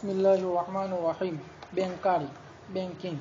बिस्मिल्लाहिर्रहमानिर्रहीम। बैंकारी, banking,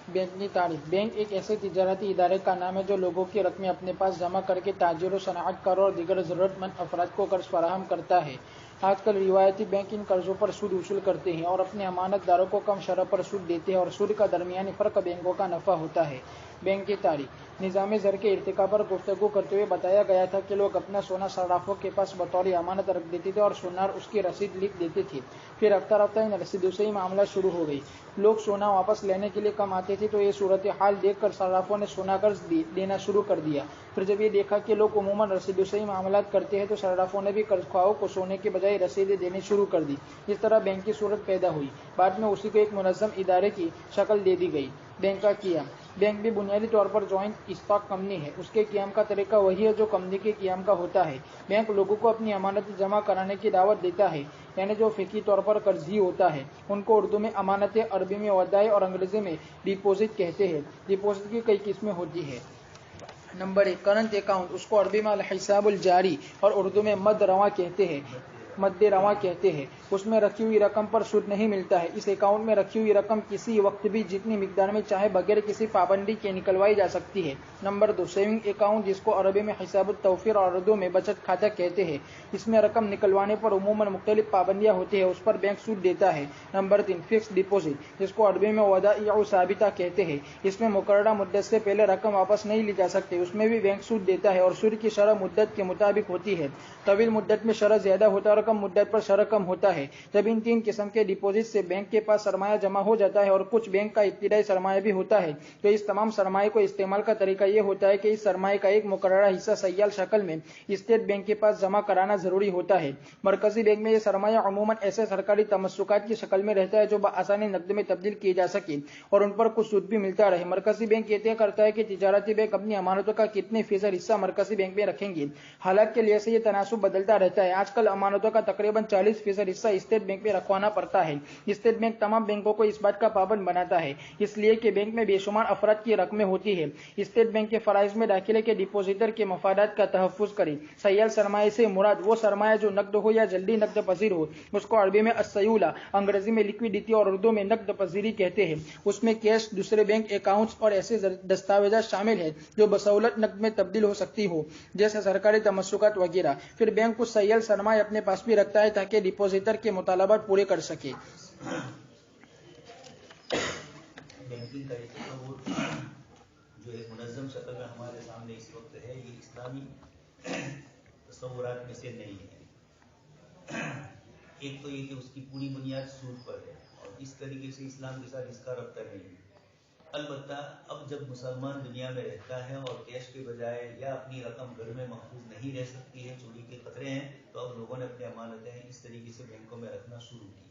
bank की तारीफ। बैंक एक ऐसे तिजारती इदारे का नाम है जो लोगों की रकमें अपने पास जमा करके ताजिरों, सनअतकारों और दीगर ज़रूरतमंद अफराद को कर्ज फराहम करता है। आजकल रिवायती बैंक इन कर्जों पर सूद वसूल करते हैं और अपने अमानतदारों को कम शरह पर सूद देते हैं और सूद का दरमियानी फ़र्क बैंकों का नफ़ा होता है। बैंक की तारीफ। निज़ाम ज़र के इर्तिका पर गुफ्तगू करते हुए बताया गया था कि लोग अपना सोना सर्राफों के पास बतौर अमानत रख देते थे और सोनार उसकी रसीद लिख देते थे। फिर रफ्ता रफ्ता इन रसीदों से ही मामला शुरू हो गई। लोग सोना वापस लेने के लिए कम आते थे तो ये सूरत हाल देख कर सर्राफों ने सोना कर्ज देना शुरू कर दिया। फिर जब ये देखा कि लोग उमूमन रसीदों से ही मामला करते हैं तो सर्राफों ने भी कर्जख्वाहों को सोने के बजाय रसीदें देनी शुरू कर दी। इस तरह बैंक की सूरत पैदा हुई। बाद में उसी को एक मुनज़्ज़म इदारे की शक्ल दे दी गई। बैंक का क़ियाम। बैंक भी बुनियादी तौर पर जॉइंट स्टॉक कंपनी है। उसके क़ियाम का तरीका वही है जो कंपनी के क़ियाम का होता है। बैंक लोगों को अपनी अमानतें जमा कराने की दावत देता है, यानी जो फ़िक़ही तौर पर कर्ज़ी होता है। उनको उर्दू में अमानतें, अरबी में वदाए और अंग्रेज़ी में डिपॉजिट कहते हैं। डिपॉजिट की कई किस्में होती है। Number 1, current account. उसको अरबी में अल-हिसाबुल जारी और उर्दू में मद रवा कहते हैं। उसमें रखी हुई रकम पर सूद नहीं मिलता है। इस अकाउंट में रखी हुई रकम किसी वक्त भी जितनी मिकदार में चाहे बगैर किसी पाबंदी के निकलवाई जा सकती है। नंबर 2, सेविंग अकाउंट, जिसको अरबी में हिसाबुत तौफीर और उर्दू में बचत खाता कहते हैं। इसमें रकम निकलवाने पर उमूमन मुख्तलिफ पाबंदियाँ होती है, उस पर बैंक सूद देता है। नंबर 3, फिक्स डिपॉजिट, जिसको अरबी में वदाइउ साबिता कहते हैं। इसमें मुकर्ररा मुद्दत से पहले रकम वापस नहीं ली जा सकती। उसमें भी बैंक सूद देता है और सूद की शरह मुद्दत के मुताबिक होती है। तवील मुद्दत में शरह ज्यादा होता है और कम मुद्दत पर शरह कम होता है। जब इन तीन किस्म के डिपॉजिट से बैंक के पास सरमाया जमा हो जाता है और कुछ बैंक का इब्तिदाई सरमाया भी होता है, तो इस तमाम सरमाए को इस्तेमाल का तरीका ये होता है कि इस सरमाए का एक मुकर्ररा हिस्सा सयाल शक्ल में स्टेट बैंक के पास जमा कराना जरूरी होता है। मरकजी बैंक में यह सरमाया अमूमन ऐसे सरकारी तमस्सुकात की शक्ल में रहता है जो आसानी नकद में तब्दील किए जा सके और उन पर कुछ सूद भी मिलता रहे। मरकजी बैंक ये तय करता है कि तिजारती बैंक अपनी अमानतों का कितने फीसद हिस्सा मरकजी बैंक में रखेंगे। हालात के लिए से यह तनासुब बदलता रहता है। आजकल अमानतों का तकरीबन 40% हिस्सा स्टेट बैंक में रखवाना पड़ता है। स्टेट बैंक तमाम बैंकों को इस बात का पाबंद बनाता है, इसलिए कि बैंक में बेशुमार अफराद की रकमें होती है। स्टेट बैंक के फराइज में दाखिले के डिपोजिटर के मफादात का तहफ़्फ़ुज़ करे। सयाल सरमाए से मुराद वो सरमाया जो नकद हो या जल्दी नकद पजीर हो, उसको अरबी में अस्सयूला, अंग्रेजी में लिक्विडिटी और उर्दू में नकद पजीरी कहते हैं। उसमें कैश, दूसरे बैंक अकाउंट्स और ऐसे दस्तावेजात शामिल है जो बसौलत नकद में तब्दील हो सकती हो, जैसे सरकारी तमस्सुकात वगैरह। फिर बैंक कुछ सयाल सरमाए अपने पास भी रखता है ताकि डिपोजिटर के मुतालबात पूरे कर सके। बैंकिंग का एक तस्वुर जो एक मुनज़्ज़म शक्ल में हमारे सामने इस वक्त है, ये इस्लामी तस्वुरात में से नहीं है। एक तो ये कि उसकी पूरी बुनियाद सूद पर है और इस तरीके से इस्लाम के साथ इसका रब्ता नहीं है। अलबत्ता अब जब मुसलमान दुनिया में रहता है और कैश के बजाय या अपनी रकम घर में महफूज नहीं रह सकती है, चोरी के खतरे हैं, तो अब लोगों ने अपनी अमानतें इस तरीके से बैंकों में रखना शुरू की।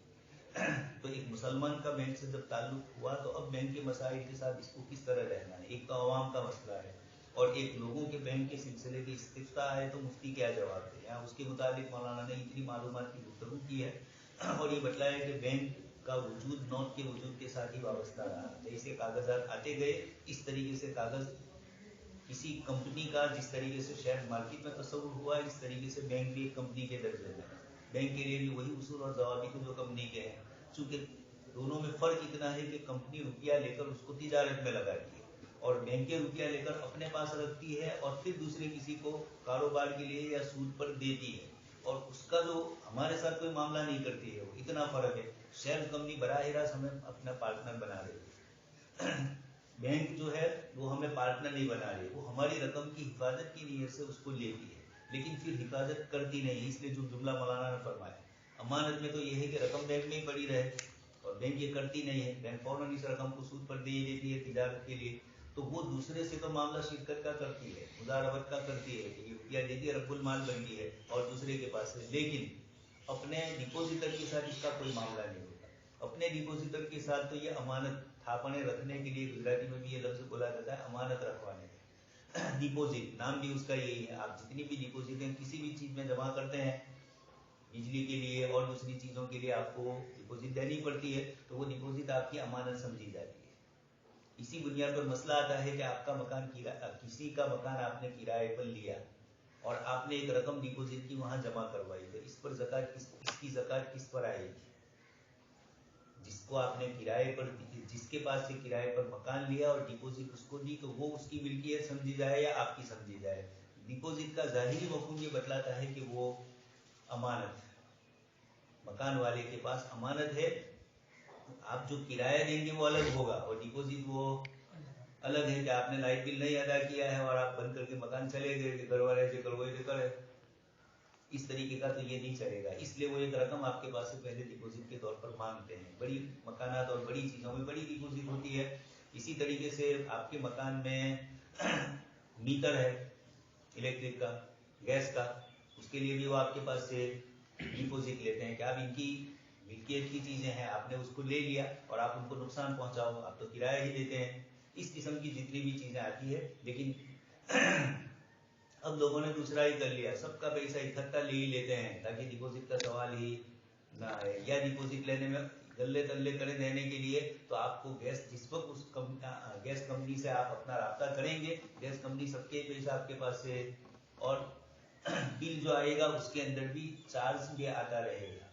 तो एक मुसलमान का बैंक से जब ताल्लुक हुआ तो अब बैंक के मसाइल के साथ इसको किस तरह रहना है। एक तो अवाम का मसला है और एक लोगों के बैंक के सिलसिले की इस्तिफ्ता है तो मुफ्ती क्या जवाब दे। यहाँ उसके मुताबिक मौलाना ने इतनी मालूमात की गुफ्तगू की है और ये बतलाया कि बैंक का वजूद नोट के वजूद के साथ ही वाबस्ता रहा। जैसे कागजात आते गए इस तरीके से कागज किसी कंपनी का जिस तरीके से शेयर मार्केट में तस्वुर हुआ, इस तरीके से बैंक भी एक कंपनी के दर्जे में। बैंक के लिए भी वही उसूल और ज़वाबित जो कंपनी के हैं, चूंकि दोनों में फर्क इतना है कि कंपनी रुपया लेकर उसको तिजारत में लगाती है और बैंकें रुपया लेकर अपने पास रखती है और फिर दूसरे किसी को कारोबार के लिए या सूद पर देती है और उसका जो हमारे साथ कोई मामला नहीं करती है। वो इतना फर्क है। शेयर कंपनी बराह रास्त हमें अपना पार्टनर बना रही है, बैंक जो है वो हमें पार्टनर नहीं बना रही, वो हमारी रकम की हिफाजत की नीयत से उसको लेती है लेकिन फिर हिफाजत करती नहीं। इसलिए जो जुमला मौलाना ने फरमाया, अमानत में तो ये है कि रकम बैंक में ही पड़ी रहे और बैंक ये करती नहीं है। बैंक फौरन इस रकम को सूद पर दे देती है तिजारत के लिए, तो वो दूसरे से तो मामला शिरकत का करती है, मुदारबत का करती है कि ये रुपया देती है, रब्बुल माल बनती है और दूसरे के पास है। लेकिन अपने डिपोजिटर के साथ इसका कोई मामला नहीं होता। अपने डिपोजिटर के साथ तो ये अमानत थापने रखने के लिए, गुजराती में भी ये लफ्ज बोला जाता है अमानत रखवाने। डिपोजिट नाम भी उसका यही है। आप जितनी भी डिपोजिटें किसी भी चीज में जमा करते हैं, बिजली के लिए और दूसरी चीजों के लिए आपको डिपोजिट देनी पड़ती है, तो वो डिपोजिट आपकी अमानत समझी जाती है। इसी बुनियाद पर मसला आता है कि आपका मकान किसी का मकान आपने किराए पर लिया और आपने एक रकम डिपोजिट की वहां जमा करवाई, तो इस पर ज़कात इसकी ज़कात किस पर आएगी? جس کو آپ نے کرائے پر، جس کے پاس سے کرائے پر مکان لیا اور ڈپوزٹ اس کو دی، تو وہ اس کی ملکیت سمجھی جائے یا آپ کی سمجھی جائے؟ ڈپوزٹ کا ظاہری مفہوم یہ بتلاتا ہے کہ وہ امانت ہے، مکان والے کے پاس امانت ہے. آپ جو کرایہ دیں گے وہ الگ ہوگا، اور ڈپوزٹ وہ الگ ہے کہ آپ نے لائٹ بل نہیں ادا کیا ہے اور آپ بند کر کے مکان چلے گئے کہ گھر والے سے کرو یہ کرے، اس طریقے کا تو یہ نہیں چلے گا. اس لیے وہ ایک رقم آپ کے پاس سے پہلے ڈپوزٹ کے طور پر مانگتے ہیں. بڑی مکانات اور بڑی چیزوں میں بڑی ڈپوزٹ ہوتی ہے. اسی طریقے سے آپ کے مکان میں میٹر ہے الیکٹرک کا، گیس کا، اس کے لیے بھی وہ آپ کے پاس سے ڈپوزٹ لیتے ہیں کہ آپ ان کی ملکیت کی چیزیں ہیں، آپ نے اس کو لے لیا اور آپ ان کو نقصان پہنچاؤ، آپ تو کرایہ ہی دیتے ہیں. اس قسم کی جتنی بھی چیزیں آتی ہے. لیکن اب لوگوں نے دوسرا ہی کر لیا، سب کا پیسہ اکٹھا لے ہی لیتے ہیں تاکہ ڈپوزٹ کا سوال ہی نہ آئے. یا ڈپوزٹ لینے میں گلے تلے کرے دینے کے لیے تو آپ کو گیس، جس وقت اس گیس کمپنی سے آپ اپنا رابطہ کریں گے، گیس کمپنی سب کے پیسہ آپ کے پاس سے، اور بل جو آئے گا اس کے اندر بھی چارج بھی آتا رہے گا.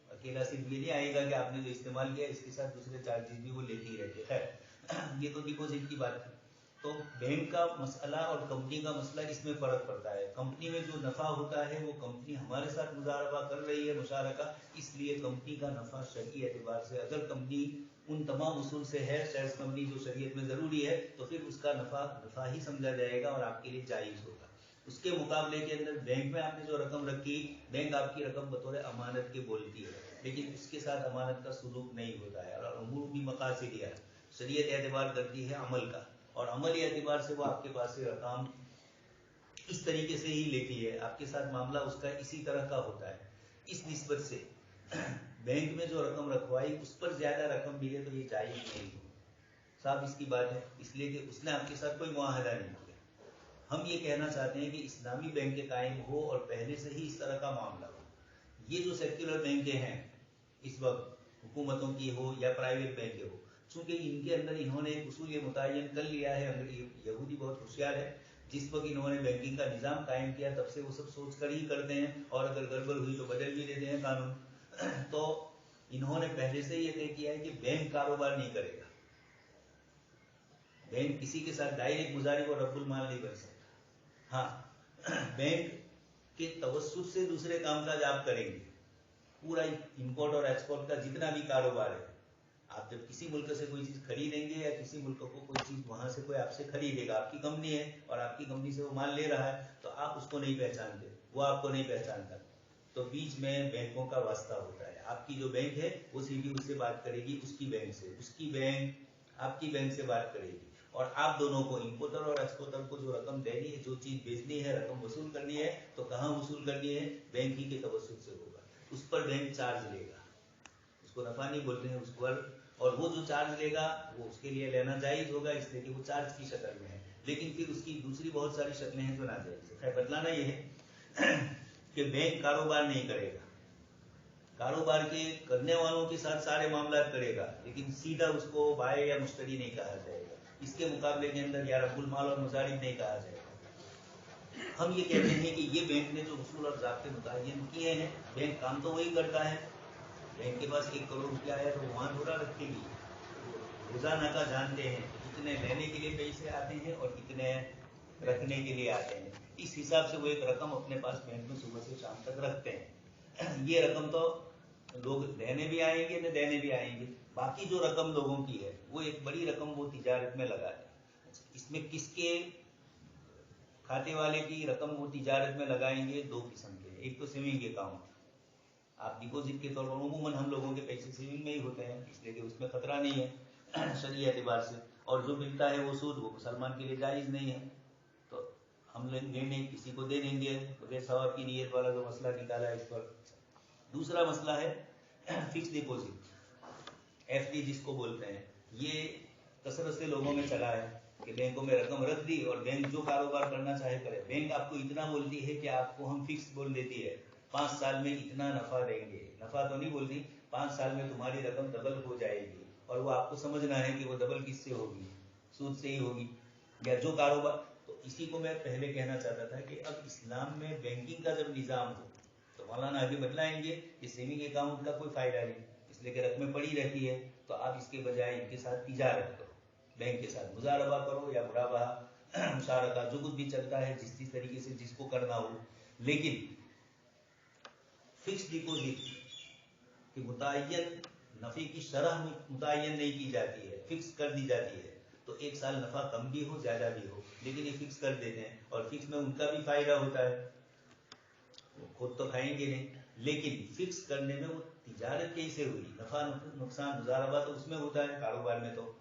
اکیلا صرف یہ نہیں آئے گا کہ آپ نے جو استعمال کیا اس کے ساتھ دوسرے چارجز بھی وہ لیتے ہی رہتے. خیر یہ تو ڈپوزٹ کی بات تھی. تو بینک کا مسئلہ اور کمپنی کا مسئلہ، اس میں فرق پڑتا ہے. کمپنی میں جو نفع ہوتا ہے وہ کمپنی ہمارے ساتھ مضاربہ کر رہی ہے، مشارکہ، اس لیے کمپنی کا نفع شرعی اعتبار سے، اگر کمپنی ان تمام اصول سے ہے، شیئرز کمپنی جو شریعت میں ضروری ہے، تو پھر اس کا نفع ہی سمجھا جائے گا اور آپ کے لیے جائز ہوگا. اس کے مقابلے کے اندر بینک میں آپ نے جو رقم رکھی، بینک آپ کی رقم بطور امانت کے بولتی ہے، لیکن اس کے ساتھ امانت کا سلوک نہیں ہوتا ہے. اور امور بھی مقاصد ہے، شریعت اعتبار کرتی ہے عمل کا، اور عملی اعتبار سے وہ آپ کے پاس سے رقم اس طریقے سے ہی لیتی ہے، آپ کے ساتھ معاملہ اس کا اسی طرح کا ہوتا ہے. اس نسبت سے بینک میں جو رقم رکھوائی اس پر زیادہ رقم ملے تو یہ جائز نہیں ہو. صاحب اس کی بات ہے، اس لیے کہ اس نے آپ کے ساتھ کوئی معاہدہ نہیں کیا. ہم یہ کہنا چاہتے ہیں کہ اسلامی بینکیں قائم ہو اور پہلے سے ہی اس طرح کا معاملہ ہو. یہ جو سیکولر بینکیں ہیں اس وقت، حکومتوں کی ہو یا پرائیویٹ بینکیں ہو، چونکہ ان کے اندر انہوں نے ایک اصول یہ متعین کر لیا ہے. یہودی بہت ہوشیار ہے، جس وقت انہوں نے بینکنگ کا نظام قائم کیا تب سے وہ سب سوچ کر ہی کرتے ہیں، اور اگر گڑبڑ ہوئی تو بدل بھی دیتے ہیں قانون. تو انہوں نے پہلے سے یہ طے کیا ہے کہ بینک کاروبار نہیں کرے گا، بینک کسی کے ساتھ ڈائریکٹ مضارب اور رب المال نہیں بن سکتا. ہاں بینک کے توسط سے دوسرے کام کاج آپ کریں گے، پورا امپورٹ اور ایکسپورٹ کا جتنا بھی کاروبار ہے، آپ جب کسی ملک سے کوئی چیز خریدیں گے یا کسی ملک کو کوئی چیز وہاں سے کوئی آپ سے خریدے گا، آپ کی کمپنی ہے اور آپ کی کمپنی سے وہ مال لے رہا ہے، تو آپ اس کو نہیں پہچانتے، وہ آپ کو نہیں پہچانتا، تو بیچ میں بینکوں کا واسطہ ہوتا ہے. آپ کی جو بینک ہے وہ سیدھی اس سے بات کرے گی، اس کی بینک سے، اس کی بینک آپ کی بینک سے بات کرے گی، اور آپ دونوں کو، امپورٹر اور ایکسپورٹر کو جو رقم دینی ہے، جو چیز بیچنی ہے، رقم وصول کرنی ہے، تو کہاں وصول کرنی ہے؟ بینک ہی کے توسط سے ہوگا. اس پر بینک چارج لے گا، اس کو نفع نہیں بولتے ہیں اس پر، اور وہ جو چارج لے گا وہ اس کے لیے لینا جائز ہوگا، اس لیے کہ وہ چارج کی شکل میں ہے. لیکن پھر اس کی دوسری بہت ساری شکلیں ہیں جو ناجائز ہے. خیر بتلانا یہ ہے کہ بینک کاروبار نہیں کرے گا، کاروبار کے کرنے والوں کے ساتھ سارے معاملات کرے گا، لیکن سیدھا اس کو بائع یا مشتری نہیں کہا جائے گا. اس کے مقابلے کے اندر یا رب المال اور مضارب نہیں کہا جائے گا. ہم یہ کہتے ہیں کہ یہ بینک نے جو اصول اور ضابطے متعین کیے ہیں، بینک کام تو وہی کرتا ہے. بینک کے پاس 1 کروڑ روپیہ ہے تو وہاں تھوڑا رکھے گی، روزانہ کا جانتے ہیں کتنے لینے کے لیے پیسے آتے ہیں اور کتنے رکھنے کے لیے آتے ہیں. اس حساب سے وہ ایک رقم اپنے پاس بینک میں صبح سے شام تک رکھتے ہیں. یہ رقم تو لوگ لینے بھی آئیں گے نہ دینے بھی آئیں گے. باقی جو رقم لوگوں کی ہے وہ ایک بڑی رقم وہ تجارت میں لگا دیں. اس میں کس کے کھاتے والے کی رقم وہ تجارت میں لگائیں گے؟ 2 قسم کے. ایک تو سیونگ اکاؤنٹ، آپ ڈپوزٹ کے طور پر، عموماً ہم لوگوں کے پیسے سیونگ میں ہی ہوتے ہیں، اس لیے کہ اس میں خطرہ نہیں ہے شرعی اعتبار سے، اور جو ملتا ہے وہ سود، وہ مسلمان کے لیے جائز نہیں ہے، تو ہم لیں نہیں، کسی کو دے دیں گے بغیر ثواب کی نیت والا جو مسئلہ نکالا ہے اس پر. دوسرا مسئلہ ہے فکس ڈپوزٹ، FD جس کو بولتے ہیں. یہ کثرت سے لوگوں میں چلا ہے کہ بینکوں میں رقم رکھ دی اور بینک جو کاروبار کرنا چاہے کرے. بینک آپ کو اتنا بولتی ہے کہ آپ کو ہم فکس بول دیتی ہے 5 سال میں اتنا نفع دیں گے. نفع تو نہیں بولتی، 5 سال میں تمہاری رقم ڈبل ہو جائے گی، اور وہ آپ کو سمجھنا ہے کہ وہ ڈبل کس سے ہوگی، سود سے ہی ہوگی یا جو کاروبار. تو اسی کو میں پہلے کہنا چاہتا تھا کہ اب اسلام میں بینکنگ کا جب نظام ہو تو مولانا ابھی بتلائیں گے کہ سیونگ اکاؤنٹ کا کوئی فائدہ نہیں. اس لیے کہ رقمیں پڑی رہتی ہے، تو آپ اس کے بجائے ان کے ساتھ تجارت کرو، بینک کے ساتھ مضاربہ کرو یا مرابحہ مشارکہ جو کچھ بھی چلتا ہے جس طریقے سے جس کو کرنا ہو. لیکن فکس ڈپوزٹ کہ متعین نفع کی شرح متعین نہیں کی جاتی ہے، فکس کر دی جاتی ہے. تو ایک سال نفع کم بھی ہو زیادہ بھی ہو، لیکن یہ فکس کر دیتے ہیں، اور فکس میں ان کا بھی فائدہ ہوتا ہے، خود تو کھائیں گے نہیں، لیکن فکس کرنے میں وہ تجارت کیسے ہوئی، نفع نقصان مضاربہ تو اس میں ہوتا ہے کاروبار میں، تو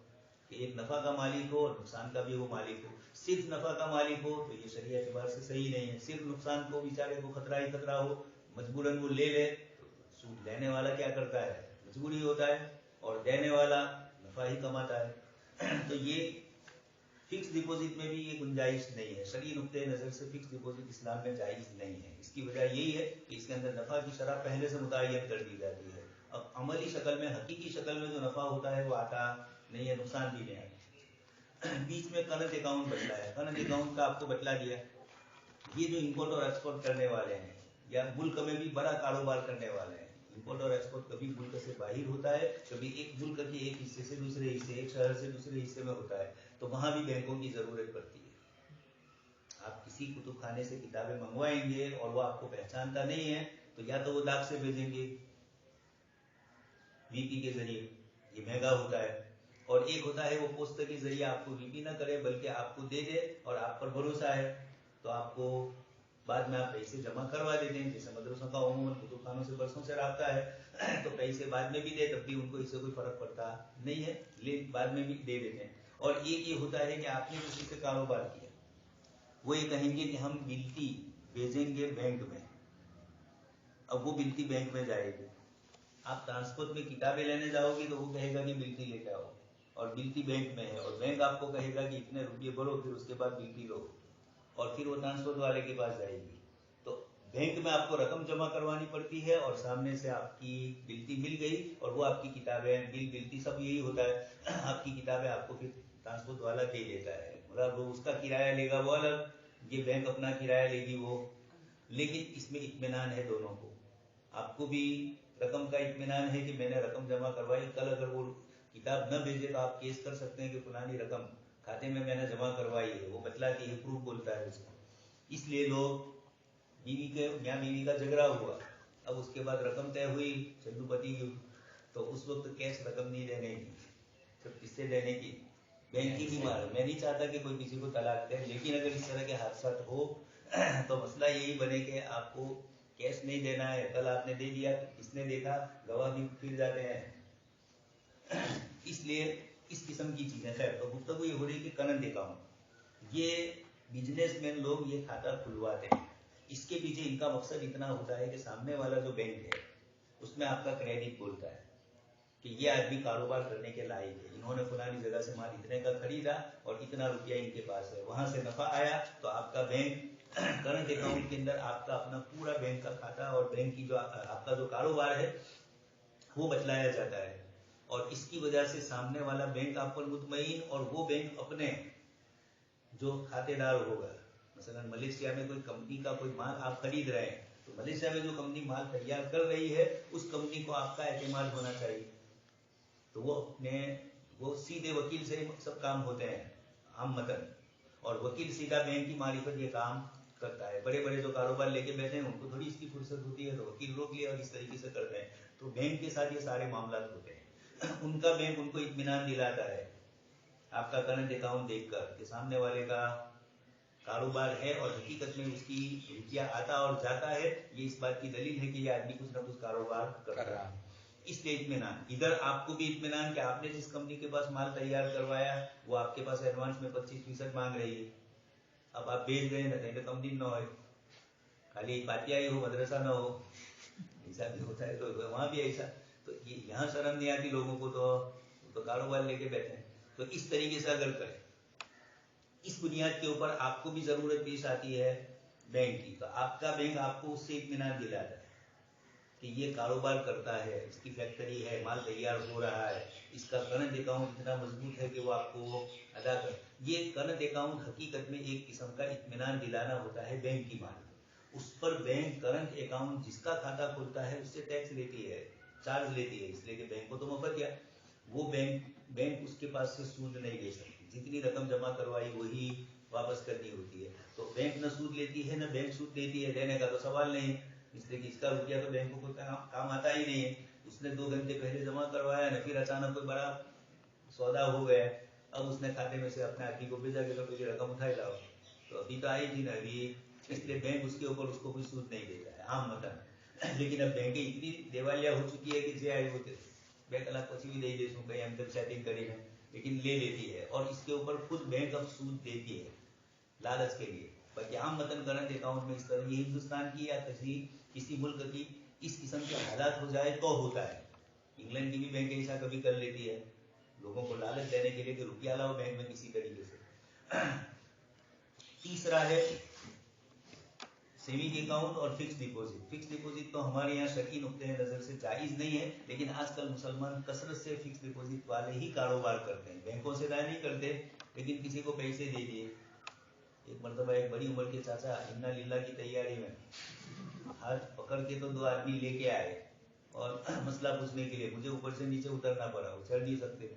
کہ ایک نفع کا مالک ہو اور نقصان کا بھی وہ مالک ہو. صرف نفع کا مالک ہو تو یہ شرعی اعتبار سے صحیح نہیں ہے، صرف نقصان کو بیچارے کو خطرہ ہی خطرہ ہو، مجبوراً وہ لے لے، تو سود لینے والا کیا کرتا ہے، مجبوری ہوتا ہے، اور دینے والا نفع ہی کماتا ہے. تو یہ فکس ڈپوزٹ میں بھی یہ گنجائش نہیں ہے، شرعی نقطۂ نظر سے فکس ڈپوزٹ اسلام میں جائز نہیں ہے. اس کی وجہ یہی ہے کہ اس کے اندر نفع کی شرح پہلے سے متعین کر دی جاتی ہے. اب عملی شکل میں حقیقی شکل میں جو نفع ہوتا ہے وہ آتا نہیں ہے، نقصان بھی نہیں آتا. بیچ میں کرنٹ اکاؤنٹ بتلا ہے، کرنٹ اکاؤنٹ کا آپ کو بتلا دیا، یہ جو امپورٹ اور ایکسپورٹ کرنے والے ہیں یا ملک میں بھی بڑا کاروبار کرنے والے ہیں، امپورٹ اور ایکسپورٹ کبھی ملک سے باہر ہوتا ہے، کبھی ایک ملک کے ایک حصے سے دوسرے حصے، ایک شہر سے دوسرے حصے میں ہوتا ہے، تو وہاں بھی بینکوں کی ضرورت پڑتی ہے. آپ کسی کتب خانے سے کتابیں منگوائیں گے اور وہ آپ کو پہچانتا نہیں ہے، تو یا تو وہ ڈاک سے بھیجیں گے وی پی کے ذریعے، یہ مہنگا ہوتا ہے، اور ایک ہوتا ہے وہ پوسٹ کے ذریعے آپ کو وی پی نہ کرے بلکہ آپ کو دے دے اور آپ پر بھروسہ ہے تو آپ کو بعد میں آپ پیسے جمع کروا دیتے ہیں. جیسے مدرسوں کا عموماً کتب خانوں سے برسوں سے رابطہ ہے، تو پیسے بعد میں بھی دے تب بھی ان کو اس سے کوئی فرق پڑتا نہیں ہے، لیکن بعد میں بھی دے دیتے ہیں. اور ایک یہ ہوتا ہے کہ آپ نے کسی سے کاروبار کیا، وہ یہ کہیں گے کہ ہم بلتی بھیجیں گے بینک میں، اب وہ بلتی بینک میں جائے گی، آپ ٹرانسپورٹ میں کتابیں لینے جاؤ گے تو وہ کہے گا کہ بلتی لے کے آؤ، اور بلتی بینک میں ہے، اور بینک آپ کو کہے گا کہ اتنے روپئے بھرو، پھر اس کے بعد بلتی لو، اور پھر وہ ٹرانسپورٹ والے کے پاس جائے گی. تو بینک میں آپ کو رقم جمع کروانی پڑتی ہے اور سامنے سے آپ کی بلتی مل گئی، اور وہ آپ کی کتابیں بل بلتی سب یہی ہوتا ہے، آپ کی کتابیں آپ کو پھر ٹرانسپورٹ والا دے دیتا ہے، مطلب وہ اس کا کرایہ لے گا وہ الگ، یہ بینک اپنا کرایہ لے گی وہ. لیکن اس میں اطمینان ہے دونوں کو، آپ کو بھی رقم کا اطمینان ہے کہ میں نے رقم جمع کروائی، کل اگر وہ کتاب نہ بھیجے تو آپ کیس کر سکتے ہیں کہ فلانی رقم کھاتے میں نے جمع کروائی ہے، وہ بتلاتی ہے، پروف بولتا ہے اس کو. اس لیے لوگ بیوی کے میاں بیوی کا جھگڑا ہوا، اب اس کے بعد رقم طے ہوئی چندو پتی کی، تو اس وقت کیش رقم نہیں دینے کی، سب کس سے دینے کی، بینک کی بیمار. میں نہیں چاہتا کہ کوئی کسی کو طلاق دے، لیکن اگر اس طرح کے حادثات ہو تو مسئلہ یہی بنے کہ آپ کو کیش نہیں دینا ہے، کل آپ نے دے دیا، کس نے دیکھا، گواہ بھی پھر جاتے ہیں. اس لیے اس قسم کی چیزیں. خیر، تو گفتگو یہ ہو رہی کہ کرنٹ اکاؤنٹ، یہ بزنس مین لوگ یہ کھاتا کھلواتے ہیں، اس کے پیچھے ان کا مقصد اتنا ہوتا ہے کہ سامنے والا جو بینک ہے اس میں آپ کا کریڈٹ بولتا ہے کہ یہ آدمی کاروبار کرنے کے لائق ہے، انہوں نے فلانی جگہ سے مال اتنے کا خریدا اور اتنا روپیہ ان کے پاس ہے، وہاں سے نفع آیا تو آپ کا بینک کرنٹ اکاؤنٹ کے اندر آپ کا اپنا پورا بینک کا کھاتا اور بینک کی جو آپ کا جو کاروبار ہے وہ بتلایا جاتا ہے. اور اس کی وجہ سے سامنے والا بینک آپ پر مطمئن، اور وہ بینک اپنے جو کھاتے دار ہوگا، مثلا ملیشیا میں کوئی کمپنی کا کوئی مال آپ خرید رہے ہیں تو ملیشیا میں جو کمپنی مال تیار کر رہی ہے اس کمپنی کو آپ کا اعتماد ہونا چاہیے، تو وہ سیدھے وکیل سے سب کام ہوتے ہیں عام متن، اور وکیل سیدھا بینک کی معرفت یہ کام کرتا ہے. بڑے بڑے جو کاروبار لے کے بیٹھے ہیں ان کو تھوڑی اس کی فرصت ہوتی ہے، تو وکیل روک لیا اور اس طریقے سے کرتے ہیں. تو بینک کے ساتھ یہ سارے معاملات ہوتے ہیں. ان کا بینک ان کو اطمینان دلاتا ہے آپ کا کرنٹ اکاؤنٹ دیکھ کر کہ سامنے والے کا کاروبار ہے اور حقیقت میں اس کی روپیہ آتا اور جاتا ہے، یہ اس بات کی دلیل ہے کہ یہ آدمی کچھ نہ کچھ کاروبار کر رہا ہے. اس لیے اطمینان، ادھر آپ کو بھی اطمینان کہ آپ نے جس کمپنی کے پاس مال تیار کروایا وہ آپ کے پاس ایڈوانس میں 25% مانگ رہی ہے، اب آپ بیچ دیں نہ کمپنی نہ ہو، خالی پاتیا ہی ہو، مدرسہ نہ ہو، ایسا بھی ہوتا ہے، تو وہاں بھی ایسا. تو یہاں شرم نہیں آتی لوگوں کو، تو کاروبار لے کے بیٹھے ہیں. تو اس طریقے سے اگر کریں، اس بنیاد کے اوپر آپ کو بھی ضرورت پیش آتی ہے بینک کی، تو آپ کا بینک آپ کو اس سے اطمینان دلاتا ہے کہ یہ کاروبار کرتا ہے، اس کی فیکٹری ہے، مال تیار ہو رہا ہے، اس کا کرنٹ اکاؤنٹ اتنا مضبوط ہے کہ وہ آپ کو ادا کر. یہ کرنٹ اکاؤنٹ حقیقت میں ایک قسم کا اطمینان دلانا ہوتا ہے بینک کی مال، اس پر بینک کرنٹ اکاؤنٹ جس کا کھاتا کھولتا ہے اس سے ٹیکس لیتی ہے. चार्ज लेती है, इसलिए कि बैंक को तो मुफ्त दिया, वो बैंक उसके पास से सूद नहीं ले सकती। जितनी रकम जमा करवाई वही वापस करनी होती है। तो बैंक न सूद लेती है न बैंक सूद देती है, देने का तो सवाल नहीं है, इसलिए कि इसका रुपया तो बैंकों को काम आता ही नहीं है। उसने 2 घंटे पहले जमा करवाया न, फिर अचानक कोई बड़ा सौदा हो गया, अब उसने खाते में से अपने आदमी को भेजा कि तो ये रकम उठाई लाओ, तो अभी तो आई थी ना अभी, इसलिए बैंक उसके ऊपर उसको कोई सूद नहीं देता है आम मतलब। लेकिन अब बैंकें इतनी दिवालिया हो चुकी है कि जे आई होते 2 कलाक પછી भी दे देશું कहीं हम तक सेटिंग કરીને, लेकिन ले लेती है और इसके ऊपर खुद बैंक अब सूद देती है लालच के लिए। बाकी आम वतन करंट अकाउंट में इस तरह ये हिंदुस्तान की या किसी मुल्क की इस किस्म के हालात हो जाए तो होता है। इंग्लैंड की भी बैंक ऐसा कभी कर लेती है, लोगों को लालच देने के लिए कि रुपया लाओ बैंक में किसी तरीके से। तीसरा है सेविंग अकाउंट और फिक्स डिपॉजिट। फिक्स डिपॉजिट तो हमारे यहाँ शकी नुक्ते नजर से जायज नहीं है, लेकिन आजकल मुसलमान कसरत से फिक्स डिपॉजिट वाले ही कारोबार करते हैं, बैंकों से दान नहीं करते, लेकिन किसी को पैसे दे दिए। एक मरतबा एक बड़ी उम्र के चाचा इन्ना लीला की तैयारी में हाथ पकड़ के तो 2 आदमी लेके आए और मसला पूछने के लिए, मुझे ऊपर से नीचे उतरना पड़ा, उछल नहीं सकते।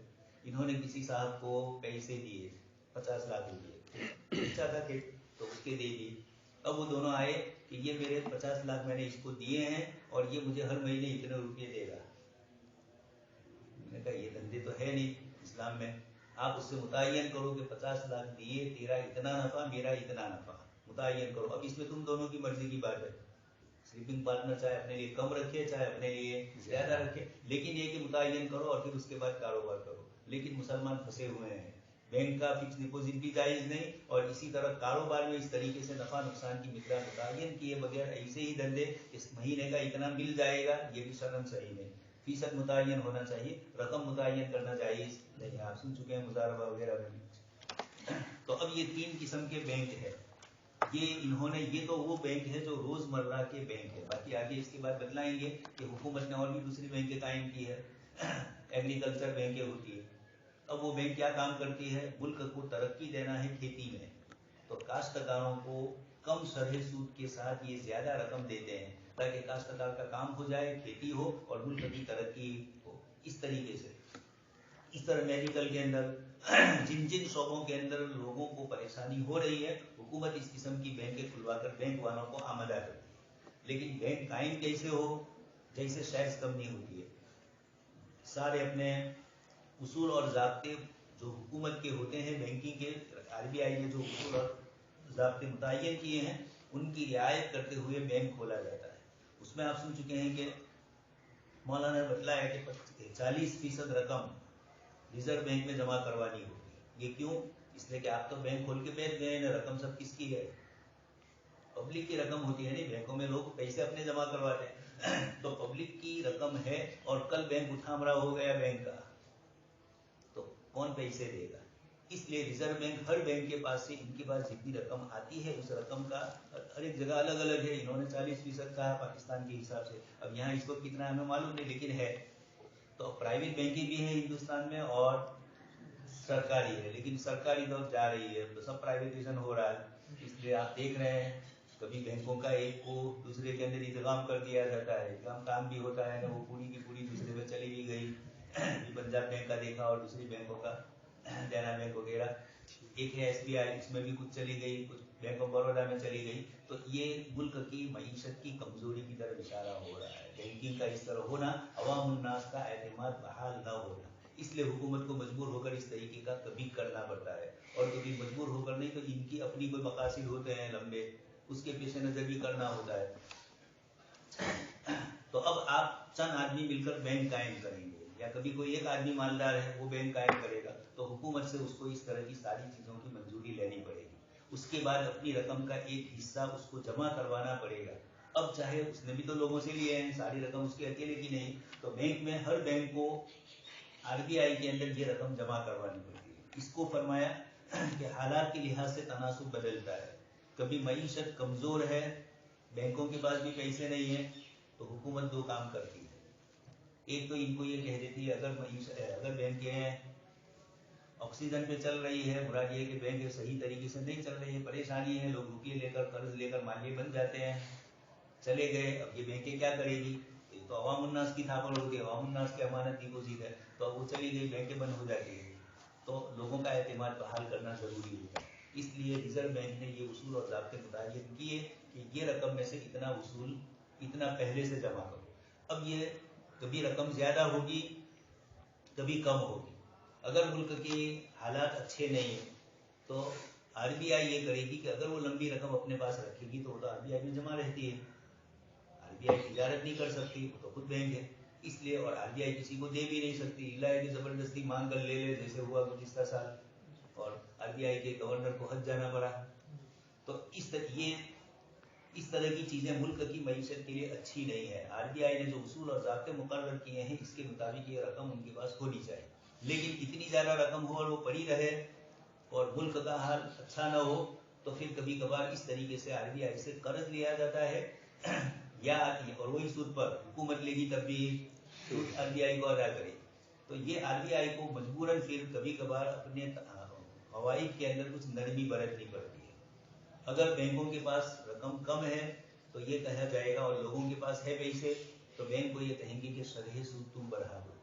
इन्होंने किसी साहब को पैसे दिए 50 लाख रुपये, चाचा थे तो उसके दे दिए। अब वो दोनों आए कि ये मेरे 50 लाख मैंने इसको दिए हैं और ये मुझे हर महीने इतने रुपये देगा। मैंने कहा ये धंधे तो है नहीं इस्लाम में, आप उससे मुतय्यन करो कि 50 लाख दिए, तेरा इतना नफा मेरा इतना नफा, मुतय्यन करो। अब इसमें तुम दोनों की मर्जी की बात है, स्लीपिंग पार्टनर चाहे अपने लिए कम रखे चाहे अपने लिए ज्यादा रखे, लेकिन ये कि मुतय्यन करो और फिर उसके बाद कारोबार करो। लेकिन मुसलमान फंसे हुए हैं, बैंक का फिक्स डिपॉजिट भी जायज नहीं और इसी तरह कारोबार में इस तरीके से नफा नुकसान की मिकदार मुतय्यन किए बगैर ऐसे ही धंधे इस महीने का इतना मिल जाएगा, ये भी शरन सही नहीं। फीसद मुतय्यन होना चाहिए, रकम मुतय्यन करना जायज नहीं। आप सुन चुके हैं मुजारबा वगैरह में। तो अब ये 3 किस्म के बैंक है, ये तो वो बैंक है जो रोजमर्रा के बैंक है। बाकी आगे इसके बाद बतलाएंगे कि हुकूमत ने और भी दूसरी बैंकें कायम की है, एग्रीकल्चर बैंकें होती है। अब वो बैंक क्या काम करती है, मुल्क को तरक्की देना है खेती में, तो काश्तकारों को कम शरह सूद के साथ ये ज्यादा रकम देते हैं ताकि काश्तकार का काम हो जाए, खेती हो और मुल्क की तरक्की हो। इस तरीके से इस तरह मेडिकल के अंदर जिन जिन शोबों के अंदर लोगों को परेशानी हो रही है, हुकूमत इस किस्म की बैंकें खुलवाकर बैंक वालों को आमदा करती है। लेकिन बैंक कायम कैसे हो, जैसे शैक्स कंपनी होती है, सारे अपने उसूल और ज़ाब्ते जो हुकूमत के होते हैं बैंकिंग के, RBI ने जो उसूल और ज़ाब्ते मुतय्यन किए हैं उनकी रियायत करते हुए बैंक खोला जाता है। उसमें आप सुन चुके हैं कि मौलाना ने बतलाया कि 40% रकम रिजर्व बैंक में जमा करवानी होगी। ये क्यों? इसलिए कि आप तो बैंक खोल के बैठ गए ना, रकम सब किसकी है, पब्लिक की रकम होती है। नहीं, बैंकों में लोग पैसे अपने जमा करवाते हैं तो पब्लिक की रकम है और कल बैंक उठामरा हो गया बैंक का, तो कौन पैसे देगा? इसलिए रिजर्व बैंक हर बैंक के पास से इनके पास जितनी रकम आती है उस रकम का हर एक जगह अलग अलग है। इन्होंने 40% कहा पाकिस्तान के हिसाब से, अब यहाँ इसको कितना हमें मालूम नहीं, लेकिन है। तो प्राइवेट बैंकिंग भी है हिंदुस्तान में और सरकारी है, लेकिन सरकारी तो जा रही है, तो सब प्राइवेटाइजेशन हो रहा है। इसलिए आप देख रहे हैं कभी बैंकों का एक को दूसरे के अंदर इंतजाम कर दिया जाता है, काम भी होता है ना, वो पूरी की पूरी दूसरे में चली भी गई। पंजाब बैंक का देखा और दूसरी बैंकों का देना बैंक वगैरह, एक है SBI, इसमें भी कुछ चली गई, कुछ बैंक ऑफ बड़ौदा में चली गई। तो ये मुल्क की मईशत की कमजोरी की तरफ इशारा हो रहा है। बैंकिंग का इस तरह होना, अवामुल नास का एतमाद बहाल न होना, इसलिए हुकूमत को मजबूर होकर इस तरीके का कभी करना पड़ता है। और कभी मजबूर होकर नहीं तो इनकी अपनी कोई मकासद होते हैं लंबे, उसके पेश नजर भी करना होता है। तो अब आप चंद आदमी मिलकर बैंक कायम करेंगे, या कभी कोई एक आदमी मालदार है वो बैंक कायम करेगा, तो हुकूमत से उसको इस तरह की सारी चीजों की मंजूरी लेनी पड़ेगी। उसके बाद अपनी रकम का एक हिस्सा उसको जमा करवाना पड़ेगा। अब चाहे उसने भी तो लोगों से लिए हैं, सारी रकम उसके अकेले की नहीं, तो बैंक में हर बैंक को RBI के अंदर ये रकम जमा करवानी पड़ती है। इसको फरमाया कि हालात के लिहाज से तनासुब बदलता है। कभी मईशत कमजोर है, बैंकों के पास भी पैसे नहीं है, तो हुकूमत 2 काम करती है। एक तो इनको ये कह देती है अगर बैंकें ऑक्सीजन पे चल रही है, मुराद ये कि बैंक सही तरीके से नहीं चल रही है, परेशानी है, लोग रुपये लेकर कर्ज लेकर मालिये बन जाते हैं, चले गए, अब ये बैंकें क्या करेगी? तो तो अवाम उन्नास की थापड़ होती है, अवाम उन्नास की अमानत डिपोजिट है, तो अब वो चली गई, बैंकें बंद हो जाती है, तो लोगों का एतमाद बहाल करना जरूरी होता है। इसलिए रिजर्व बैंक ने ये उसूल और ज़ाब्ते मुतय्यन किए कि ये रकम में से इतना वसूल इतना पहले से जमा करो। अब ये कभी रकम ज़्यादा होगी, कभी कम होगी। अगर मुल्क के हालात अच्छे नहीं हैं तो आरबीआई ये करेगी कि अगर वो लंबी रकम अपने पास रखेगी तो वो तो आरबीआई में जमा रहती है, आरबीआई तिजारत नहीं कर सकती, वो तो खुद बैंक है, इसलिए, और आरबीआई किसी को दे भी नहीं सकती, इल्ला कि जबरदस्ती मांग कर ले ले, जैसे हुआ गुज़िश्ता साल, और आरबीआई के गवर्नर को हज जाना पड़ा। तो इस तरह की चीजें मुल्क की मईशत के लिए अच्छी नहीं है। आरबीआई ने जो उसूल और ज़ाब्ते मुकर्रर किए हैं, इसके मुताबिक ये रकम उनके पास होनी चाहिए, लेकिन इतनी ज्यादा रकम हो और वो पड़ी रहे और मुल्क का हाल अच्छा ना हो, तो फिर कभी कभार इस तरीके से आरबीआई से कर्ज लिया जाता है या और वही सूद पर हुकूमत लेगी तब भी आरबीआई को अदा करे। तो ये आरबीआई को मजबूरन फिर कभी कभार अपने फवाइद के अंदर कुछ नरमी बरतनी पड़ती है। अगर बैंकों के पास रकम कम है तो ये कहा जाएगा, और लोगों के पास है पैसे, तो बैंक को ये कहेंगे कि शरह सूद तुम बढ़ा दो,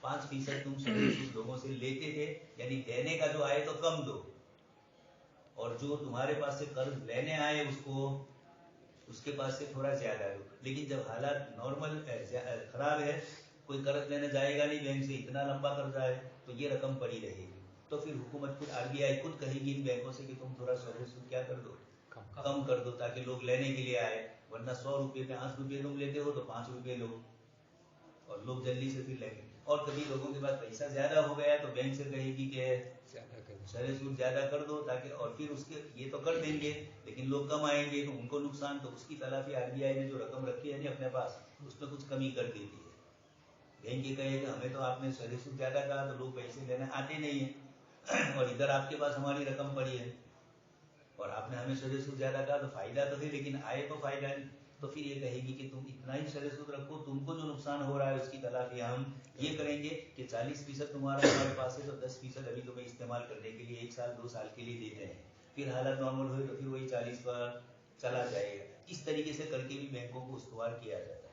5% तुम शरह सूद लोगों से लेते थे, यानी देने का जो आए तो कम दो, और जो तुम्हारे पास से कर्ज लेने आए उसके पास से थोड़ा ज्यादा दो। लेकिन जब हालात नॉर्मल खराब है, कोई कर्ज लेने जाएगा नहीं बैंक से, इतना लंबा कर्जा है, तो ये रकम पड़ी रहेगी। तो फिर हुकूमत खुद आरबीआई खुद कहेगी इन बैंकों से कि तुम थोड़ा शरह सूद क्या कर दो, कम कर दो, ताकि लोग लेने के लिए आए, वरना 100 रुपये पे 8 रुपये तुम लेते हो तो 5 रुपये लो, और लोग जल्दी से फिर लेंगे। और कभी लोगों के पास पैसा ज्यादा हो गया तो बैंक से कहेगी कि शरह सूद ज्यादा कर दो, ताकि, और फिर उसके ये तो कर देंगे लेकिन लोग कम आएंगे तो उनको नुकसान, तो उसकी तलाफी आरबीआई ने जो रकम रखी है अपने पास उसमें कुछ कमी कर देती है। बैंक ये कहेगा हमें तो आपने शरह सूद ज्यादा कहा तो लोग पैसे लेने आते नहीं है और इधर आपके पास हमारी रकम पड़ी है और आपने हमें शरह सूद ज्यादा कहा, तो फायदा तो है लेकिन आए तो फायदा नहीं। तो फिर ये कहेगी कि तुम इतना ही शरह सूद रखो, तुमको जो नुकसान हो रहा है उसकी तलाफी हम ये करेंगे कि 40% तुम्हारा हमारे पास है तो 10% अभी तुम्हें इस्तेमाल करने के लिए 1 साल 2 साल के लिए देते हैं, फिर हालत नॉर्मल हुए तो फिर वही 40 पर चला जाएगा। इस तरीके से करके भी बैंकों को उस्तवार किया जाता है।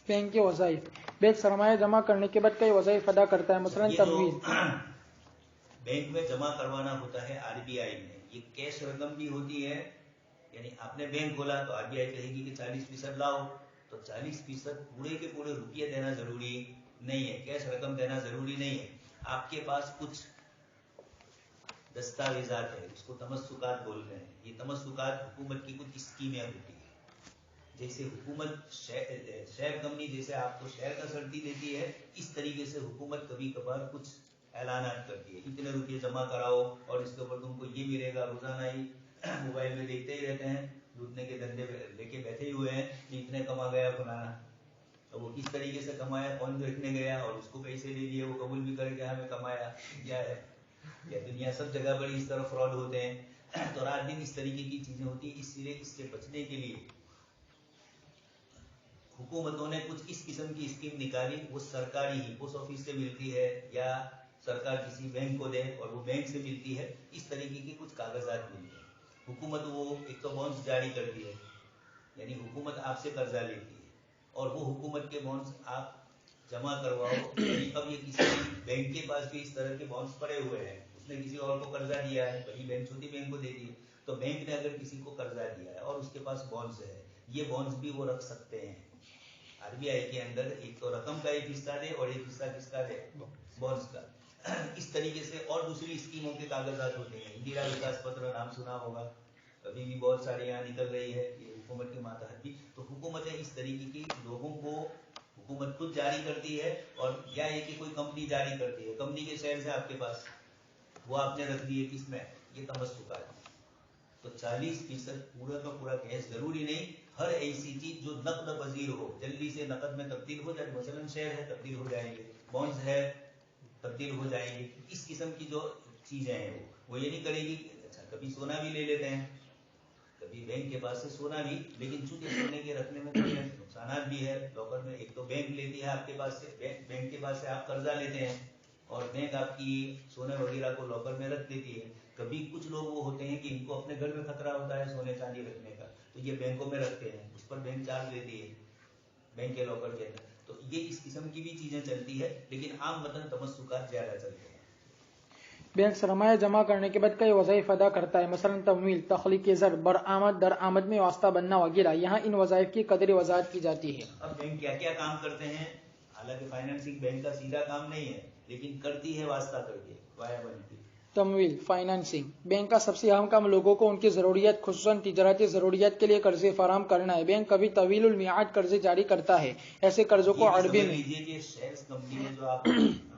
बैंक के वज़ाइफ, बैंक सरमाया जमा करने के बाद कई वज़ाइफ अदा करता है, मसलन तमवील। बैंक में जमा करवाना होता है आरबीआई में, ये कैश रकम भी होती है, यानी आपने बैंक खोला तो आरबीआई कहेगी कि 40% लाओ, तो 40% पूरे के पूरे रुपये देना जरूरी नहीं है, कैश रकम देना जरूरी नहीं है। आपके पास कुछ दस्तावेजात है, उसको तमस्सुकात बोलते हैं। ये तमस्सुकात हुकूमत की कुछ स्कीमें होती है, जैसे हुकूमत शेयर कंपनी जैसे आपको शेयर का सर्टी देती है, इस तरीके से हुकूमत कभी कभार कुछ ऐलानात करती है, इतने रुपये जमा कराओ और इसके ऊपर तुमको ये मिलेगा। रोजाना ही मोबाइल में देखते ही रहते हैं, लूटने के धंधे लेके बैठे हुए हैं कि इतने कमा गया फलाना, तो वो किस तरीके से कमाया, कौन देखने गया और उसको पैसे दे दिए, वो कबूल भी करके हमें कमाया क्या है। या दुनिया सब जगह बड़ी इस तरह फ्रॉड होते हैं, तो रात दिन इस तरीके की चीजें होती है। इसलिए इससे बचने के लिए हुकूमतों ने कुछ इस किस्म की स्कीम निकाली, वो सरकारी ही पोस्ट ऑफिस से मिलती है या सरकार किसी बैंक को दे और वो बैंक से मिलती है, इस तरीके की कुछ कागजात मिलते हैं। हुकूमत वो एक तो बॉन्ड्स जारी करती है, यानी हुकूमत आपसे कर्जा लेती है और वो हुकूमत के बॉन्ड्स आप जमा करवाओ। अब ये किसी बैंक के पास भी इस तरह के बॉन्ड्स पड़े हुए हैं, उसने किसी और को कर्जा दिया है, बड़ी बैंक छोटी बैंक को दे दी है, तो बैंक ने अगर किसी को कर्जा दिया है और उसके पास बॉन्ड्स है, ये बॉन्ड्स भी वो रख सकते हैं आरबीआई के अंदर। एक तो रकम का एक हिस्सा दे और एक हिस्सा किसका दे, बॉन्ड्स का। इस तरीके से और दूसरी स्कीमों के कागजात होते हैं, इंदिरा विकास पत्र नाम सुना होगा, अभी भी बहुत सारी यहाँ निकल रही है, ये हुकूमत के मातहत भी। तो हुकूमतें इस तरीके की लोगों को हुकूमत खुद जारी करती है, और या ये कि कोई कंपनी जारी करती है, कंपनी के शेयर से आपके पास वो आपने रख दिए किसमें, ये तमस्सुकात। तो 40% पूरा का पूरा कैश जरूरी नहीं, हर ऐसी चीज जो नकद पजीर हो, जल्दी से नकद में तब्दील हो जाए, मसलन शेयर है तब्दील हो जाएंगे, बॉन्ड्स है तब्दील हो जाएंगे, इस किस्म की जो चीजें हैं वो ये नहीं करेगी। अच्छा, कभी सोना भी ले लेते हैं, कभी बैंक के पास से सोना भी, लेकिन चूंकि सोने के रखने में थोड़े नुकसान भी है लॉकर में। एक तो बैंक लेती है आपके पास से, बैंक के पास से आप कर्जा लेते हैं और बैंक आपकी सोने वगैरह को लॉकर में रख देती है। कभी कुछ लोग वो होते हैं कि इनको अपने घर में खतरा होता है सोने चांदी रखने का, तो ये बैंकों में रखते हैं, उस पर बैंक चार्ज लेती है। बैंक के लॉकर के अंदर। तो ये इस किस्म की भी चीजें चलती है, लेकिन आम वतन तमस्सुकात ज्यादा चलते हैं। बैंक सरमाया जमा करने के बाद कई वज़ाइफ अदा करता है, मसलन तमवील, तख्लीक़ ज़र, बरआमद दरआमद में वास्ता बनना वगैरह। यहाँ इन वज़ाइफ की कदर वज़ाहत की जाती है। अब बैंक क्या क्या काम करते हैं, हालांकि फाइनेंसिंग बैंक का सीधा काम नहीं है, लेकिन करती है वास्ता करके, वाया बनती है। तमवील फाइनेंसिंग, बैंक का सबसे अहम काम लोगों को उनकी ज़रूरियात, खुसूसन तिजारती ज़रूरियात के लिए कर्जे फराहम करना है। बैंक कभी तवीलुल मियाद कर्जे जारी करता है। ऐसे कर्जों को अरबी में लीजिए कि शेयर्स कंपनी में जो आप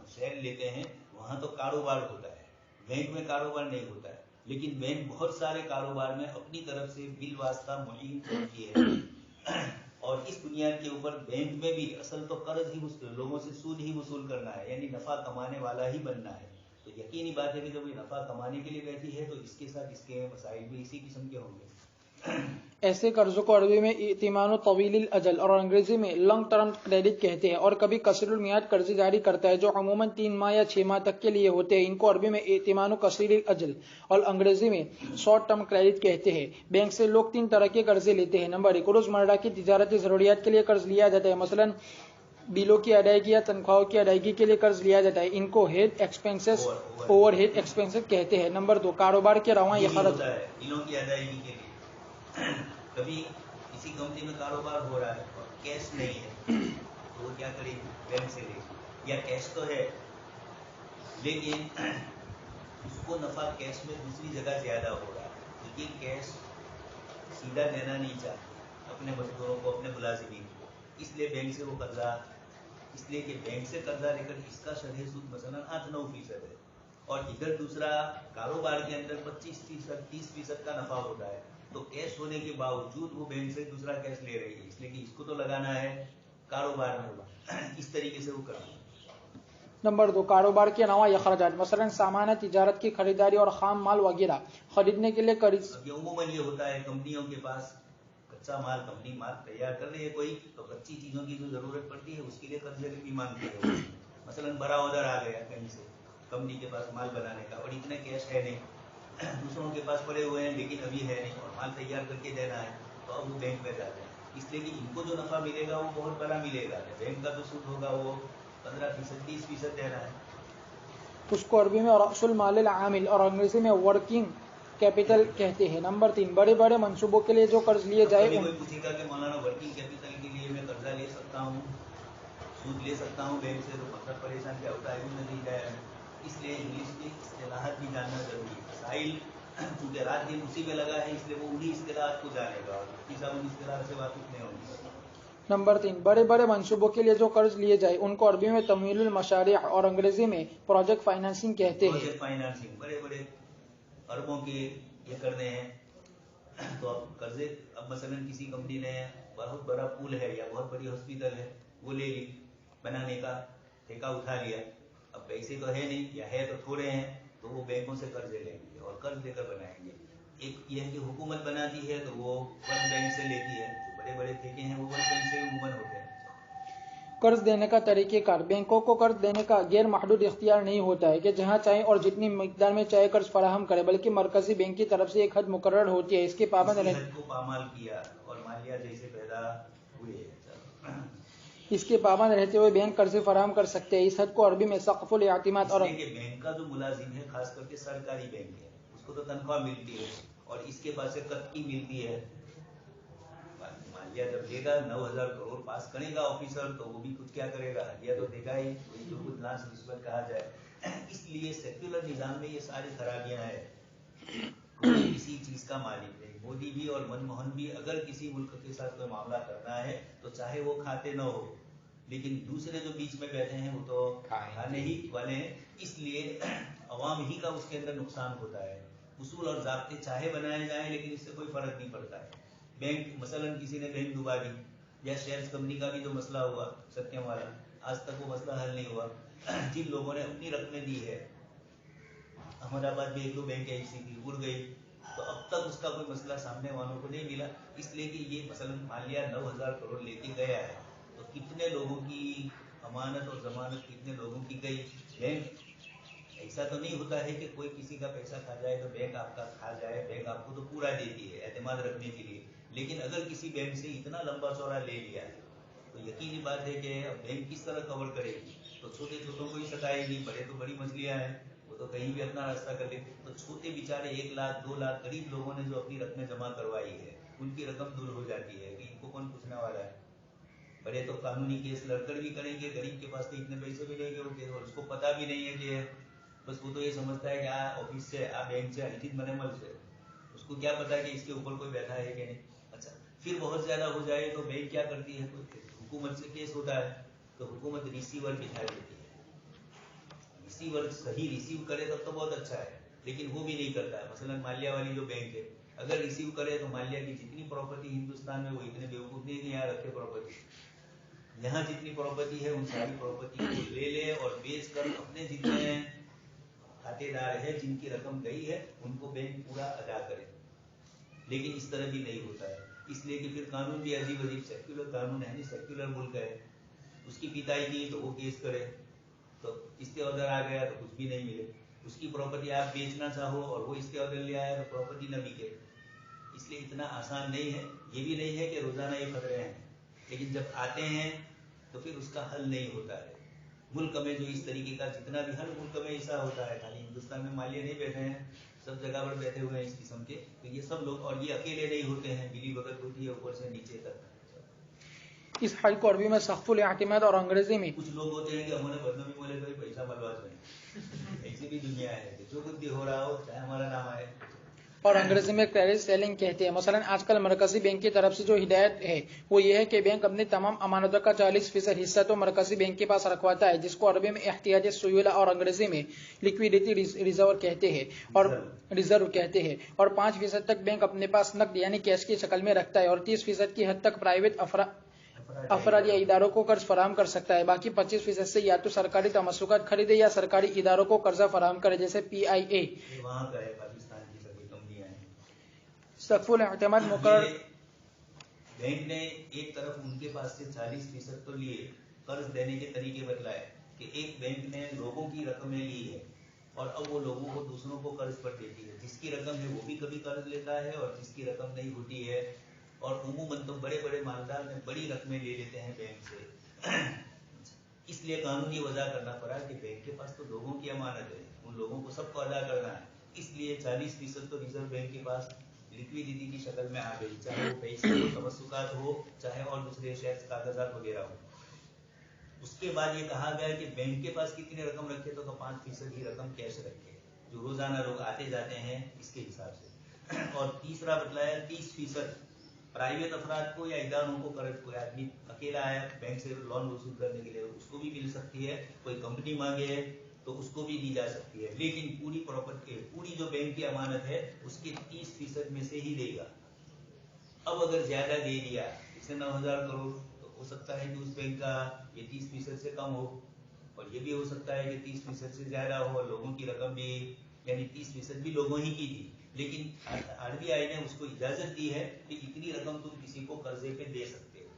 शेयर लेते हैं वहाँ तो कारोबार होता है, बैंक में कारोबार नहीं होता है, लेकिन बैंक बहुत सारे कारोबार में अपनी तरफ से बिल वास्ता मुअय्यन करती है। और इस बुनियाद के ऊपर बैंक में भी असल तो कर्ज ही लोगों से सूद ही वसूल करना है, यानी नफा कमाने वाला ही बनना है। तो यकीनी बात है कि जब ये नफा कमाने के लिए बैठी है तो इसके साथ इसके मसाइल भी इसी किस्म के होंगे। ऐसे कर्जों को अरबी में इतिमानो तवीलिल अजल और अंग्रेजी में लॉन्ग टर्म क्रेडिट कहते हैं। और कभी कसीरुल मियाद कर्जे जारी करता है जो अमूमन 3 माह या 6 माह तक के लिए होते हैं। इनको अरबी में इतिमानो कसीरुल अजल और अंग्रेजी में शॉर्ट टर्म क्रेडिट कहते हैं। बैंक से लोग 3 तरह के कर्जे लेते हैं। नंबर 1, रोजमर्रा की तिजारती जरूरियात के लिए कर्ज लिया जाता है, मसलन बिलों की अदायगी या तनख्वाहों की अदायगी के लिए कर्ज लिया जाता है। इनको हेड एक्सपेंसेस, ओवरहेड एक्सपेंसेस कहते हैं। नंबर 2, कारोबार के रवा या खर्च, बिलों की अदायगी के लिए कभी किसी कंपनी में कारोबार हो रहा है और कैश नहीं है तो वो क्या करेगी, बैंक से लेगी, या कैश तो है लेकिन उसको नफा कैश में दूसरी जगह ज्यादा हो रहा है, लेकिन कैश सीधा देना नहीं चाहती अपने मजदूरों को, अपने मुलाजिमीन को, इसलिए बैंक से वो कर्जा, इसलिए कि बैंक से कर्जा लेकर इसका शरह सूद मसलन 8-9% है और इधर दूसरा कारोबार के अंदर 25%, 30% का नफा होता है, तो कैश होने के बावजूद वो बैंक से दूसरा कैश ले रही है, इसलिए कि इसको तो लगाना है कारोबार में, इस तरीके से वो करती है। नंबर 2, कारोबार के नवा या खर्चात, मसलन सामान तिजारत की खरीदारी और खाम माल वगैरह खरीदने के लिए कर्ज। अमूमन ये होता है कंपनियों के पास कच्चा माल, कंपनी माल तैयार कर रही है कोई, तो कच्ची चीजों की जो जरूरत पड़ती है उसके लिए कर्जे भी मांगती है। मसलन बड़ा ऑर्डर आ गया कहीं से कंपनी के पास माल बनाने का और इतने कैश है नहीं, दूसरों के पास पड़े हुए हैं लेकिन अभी है नहीं और माल तैयार करके देना है, तो अब वो बैंक में जाते हैं, इसलिए कि इनको जो नफा मिलेगा वो बहुत बड़ा मिलेगा, बैंक का जो सूद होगा वो 15%, 30% देना है। उसको अरबी में रअसुल मालिल आमिल और अंग्रेजी में वर्किंग कैपिटल कहते हैं। नंबर 3, बड़े बड़े मंसूबों के लिए जो कर्ज लिए जाए। कोई पूछेगा कि मौलाना वर्किंग कैपिटल के लिए मैं कर्जा ले सकता हूँ, सूद ले सकता हूँ बैंक से, तो मतलब परेशान क्या होता है नहीं जाए, इसलिए इंग्लिश की इस्तिलाहात भी जानना जरूरी है। साहिल क्योंकि रात दिन उसी में लगा है इसलिए वो उन्हीं इस्तिलाहात को जानेगा और किसी इस्तिलाह से वाकिफ नहीं होंगे। नंबर 3, बड़े बड़े मंसूबों के लिए जो कर्ज लिए जाए उनको अरबी में तमवीलुल मशारिअ और अंग्रेजी में प्रोजेक्ट फाइनेंसिंग कहते हैं। प्रोजेक्ट फाइनेंसिंग, बड़े बड़े अरबों के ये करने हैं, तो अब कर्जे, अब मसलन किसी कंपनी ने बहुत बड़ा पुल है या बहुत बड़ी हॉस्पिटल है वो ले ली, बनाने का ठेका उठा लिया, अब पैसे तो है नहीं या है तो थोड़े हैं, तो वो बैंकों से कर्जे लेंगे और कर्ज लेकर बनाएंगे। एक ये है कि हुकूमत बनाती है तो वो वर्ल्ड बैंक से लेती है, जो बड़े बड़े ठेके हैं वो वर्ल्ड बैंक से उमूमन होते हैं। कर्ज देने का तरीक़ेकार, बैंकों को कर्ज देने का गैर महदूद इख्तियार नहीं होता है कि जहां चाहे और जितनी मिकदार में चाहे कर्ज फराहम करे, बल्कि मरकजी बैंक की तरफ से एक हद मुकर्रर होती है। इसके पाबंद को पामाल किया और मालिया जैसे पैदा हुए, इसके पाबंद रहते हुए बैंक कर्ज फराहम कर सकते हैं। इस हद को अरबी में सक़फ़ुल इअ्तिमाद और बैंक का जो मुलाजिम है खास करके सरकारी बैंक है उसको तो तनख्वाह मिलती है और इसके पास से कत्की मिलती है, मालिया जब देगा 9,000 करोड़ पास करेगा ऑफिसर तो वो भी कुछ क्या करेगा, हदिया तो देगा ही, जो कुछ लांच रिश्वत कहा जाए। इसलिए सेक्युलर निजाम में ये सारी खराबियां हैं। कोई किसी चीज का मालिक नहीं, मोदी भी और मनमोहन भी अगर किसी मुल्क के साथ कोई मामला करना है तो चाहे वो खाते न हो, लेकिन दूसरे जो बीच में बैठे हैं वो तो खाने ही वाले हैं, इसलिए अवाम ही का उसके अंदर नुकसान होता है। उसूल और ज़ाब्ते चाहे बनाए जाएं लेकिन इससे कोई फर्क नहीं पड़ता है। बैंक मसलन किसी ने बैंक डुबा दी या शेयर्स कंपनी का भी जो मसला हुआ सत्यम वाला, आज तक वो मसला हल नहीं हुआ। जिन लोगों ने अपनी रकमें दी है, अहमदाबाद में 1-2 बैंक ऐसी थी उड़ गई, तो अब तक उसका कोई मसला सामने वालों को नहीं मिला, इसलिए कि ये मसलन मान लिया 9,000 करोड़ लेके गया है तो कितने लोगों की अमानत और जमानत कितने लोगों की गई। बैंक ऐसा तो नहीं होता है कि कोई किसी का पैसा खा जाए तो बैंक आपका खा जाए, बैंक आपको तो पूरा देती है एतमाद रखने के लिए, लेकिन अगर किसी बैंक से इतना लंबा चौड़ा ले लिया है तो यकीन की बात है कि अब बैंक किस तरह कवर करेगी, तो छोटे छोटों को ही सताएगी, बड़े तो बड़ी मछलियां हैं, वो तो कहीं भी अपना रास्ता कर लेते। तो छोटे बेचारे 1 लाख 2 लाख गरीब लोगों ने जो अपनी रकमें जमा करवाई है, उनकी रकम दूर हो जाती है कि इनको कौन पूछने वाला है। बड़े तो कानूनी केस लड़कर भी करेंगे, गरीब के पास तो इतने पैसे भी नहीं होते और उसको पता भी नहीं है कि बस वो तो ये समझता है कि ऑफिस से बैंक से हित मनेमल से, उसको क्या पता है कि इसके ऊपर कोई बैठा है कि नहीं। अच्छा, फिर बहुत ज्यादा हो जाए तो बैंक क्या करती है, तो हुकूमत से केस होता है, तो हुकूमत रिसीवर बिठा देती है। रिसीवर सही रिसीव करे तब तो बहुत अच्छा है, लेकिन वो भी नहीं करता है। मसलन माल्या वाली जो बैंक है, अगर रिसीव करे तो माल्या की जितनी प्रॉपर्टी हिंदुस्तान में, वो इतने बेवकूफ नहीं कि यहाँ रखे प्रॉपर्टी, यहाँ जितनी प्रॉपर्टी है उन सारी प्रॉपर्टी को ले ले और बेच कर अपने जितने खातेदार है जिनकी रकम गई है उनको बैंक पूरा अदा करे। लेकिन इस तरह भी नहीं होता है, इसलिए कि फिर कानून भी अजीब अजीब, सेक्युलर कानून है, नहीं सेक्युलर मुल्क है। उसकी पिटाई की तो वो केस करे, तो इसके ऑर्डर आ गया तो कुछ भी नहीं मिले। उसकी प्रॉपर्टी आप बेचना चाहो और वो इसके ऑर्डर ले आया तो प्रॉपर्टी न बिके। इसलिए इतना आसान नहीं है। ये भी नहीं है कि रोजाना ये खतरे हैं, लेकिन जब आते हैं तो फिर उसका हल नहीं होता है। मुल्क में जो इस तरीके का जितना भी, हर मुल्क में ऐसा होता है, खाली हिंदुस्तान में मालिया नहीं बैठे हैं, सब जगह पर बैठे हुए हैं इस किस्म के। तो ये सब लोग, और ये अकेले नहीं होते हैं, मिली भगत होती है ऊपर से नीचे तक। इस हल को अरबी में सख्फुल एतमाद और अंग्रेजी में कुछ लोग होते हैं कि हमारे बदनामी बोले तो पैसा मलवाज में, ऐसी भी दुनिया है, जो कुछ भी हो रहा हो चाहे हमारा नाम आए, और अंग्रेजी में क्रेडिट सेलिंग कहते हैं। मसलन आजकल मरकजी बैंक की तरफ से जो हिदायत है वो ये है कि बैंक अपनी तमाम अमानतों का 40% हिस्सा तो मरकजी बैंक के पास रखवाता है, जिसको अरबी में एहतियाजी सुयूला और अंग्रेजी में लिक्विडिटी रिजर्व कहते हैं और रिजर्व कहते हैं। और 5% तक बैंक अपने पास नकद यानी कैश की शक्ल में रखता है और 30% की हद तक प्राइवेट अफराद या इदारों को कर्ज फराहम कर सकता है। बाकी 25% से या तो सरकारी तमस्सुकात खरीदे या सरकारी इदारों को कर्जा फराहम करे, जैसे PIA। सख्फुल एतमाद मुकर्रर बैंक ने एक तरफ उनके पास से 40% तो लिए, कर्ज देने के तरीके बतलाए कि एक बैंक ने लोगों की रकमें ली है और अब वो लोगों को दूसरों को कर्ज पर देती है। जिसकी रकम है वो भी कभी कर्ज लेता है और जिसकी रकम नहीं होती है, और उमूमन तो बड़े बड़े मालदार ने बड़ी रकमें ले लेते हैं बैंक से। इसलिए कानूनी वजह करना पड़ा कि बैंक के पास तो लोगों की अमानत है, उन लोगों को सबको अदा करना है। इसलिए 40% तो रिजर्व बैंक के पास लिक्विडिटी की शक्ल में आ गई, चाहे वो पैसे हो, तमस्सुकात हो, चाहे और दूसरे शेयर्स कागजात वगैरह हो। उसके बाद ये कहा गया कि बैंक के पास कितनी रकम रखे, तो 5% ही रकम कैश रखे, जो रोजाना लोग आते जाते हैं इसके हिसाब से। और तीसरा बतलाया 30% प्राइवेट अफराद को या इदारों को कर्ज, कोई आदमी अकेला आया बैंक से लोन वसूल करने के लिए, उसको भी मिल सकती है। कोई कंपनी मांगे है तो उसको भी दी जा सकती है, लेकिन पूरी प्रॉपर्टी, पूरी जो बैंक की अमानत है उसके 30% में से ही देगा। अब अगर ज्यादा दे दिया, जैसे 9,000 करोड़, तो हो सकता है कि उस बैंक का ये 30% से कम हो, और ये भी हो सकता है कि 30% से ज्यादा हो और लोगों की रकम भी, यानी 30% भी लोगों ही की थी, लेकिन RBI ने उसको इजाजत दी है कि इतनी रकम तुम किसी को कर्जे पे दे सकते हो।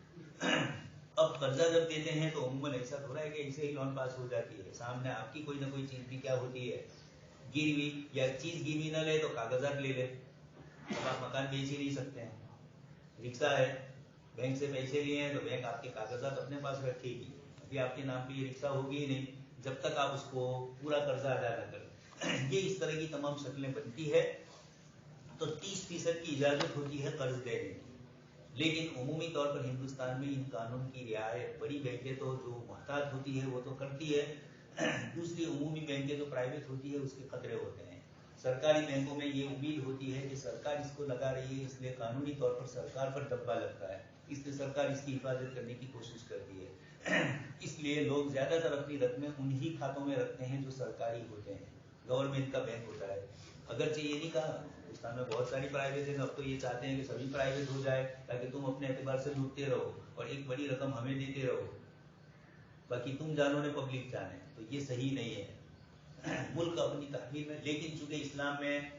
अब कर्जा जब देते हैं तो अमूमन ऐसा थोड़ा है कि ऐसे ही लोन पास हो जाती है, सामने आपकी कोई ना कोई चीज भी क्या होती है गिरवी, या चीज गिरवी न ले तो कागजात ले ले। अब आप मकान बेच ही नहीं सकते हैं, रिक्शा है, बैंक से पैसे लिए हैं तो बैंक आपके कागजात अपने पास रखेगी, अभी आपके नाम पे ये रिक्शा होगी ही नहीं जब तक आप उसको पूरा कर्जा अदा न करें। ये इस तरह की तमाम शक्लें बनती है। तो 30% की इजाजत होती है कर्ज देने की, लेकिन उमूमी तौर पर हिंदुस्तान में इन कानून की रियायत बड़ी बैंकें तो जो मोहतात होती है वो तो करती है, दूसरी उमूमी बैंकें जो प्राइवेट होती है उसके खतरे होते हैं। सरकारी बैंकों में ये उम्मीद होती है कि सरकार इसको लगा रही है, इसलिए कानूनी तौर पर सरकार पर दब्बा लगता है, इसलिए सरकार इसकी हिफाजत करने की कोशिश करती है। इसलिए लोग ज्यादातर अपनी रकमें उन्हीं खातों में रखते हैं जो सरकारी होते हैं, गवर्नमेंट का बैंक होता है। अगरचे ये नहीं कहा, हिंदुस्तान में बहुत सारी प्राइवेट है, अब तो ये चाहते हैं कि सभी प्राइवेट हो जाए ताकि तुम अपने एतबार से लूटते रहो और एक बड़ी रकम हमें देते रहो, बाकी तुम जानो ने पब्लिक जाने। तो ये सही नहीं है, मुल्क अपनी तहमील में। लेकिन चूंकि इस्लाम में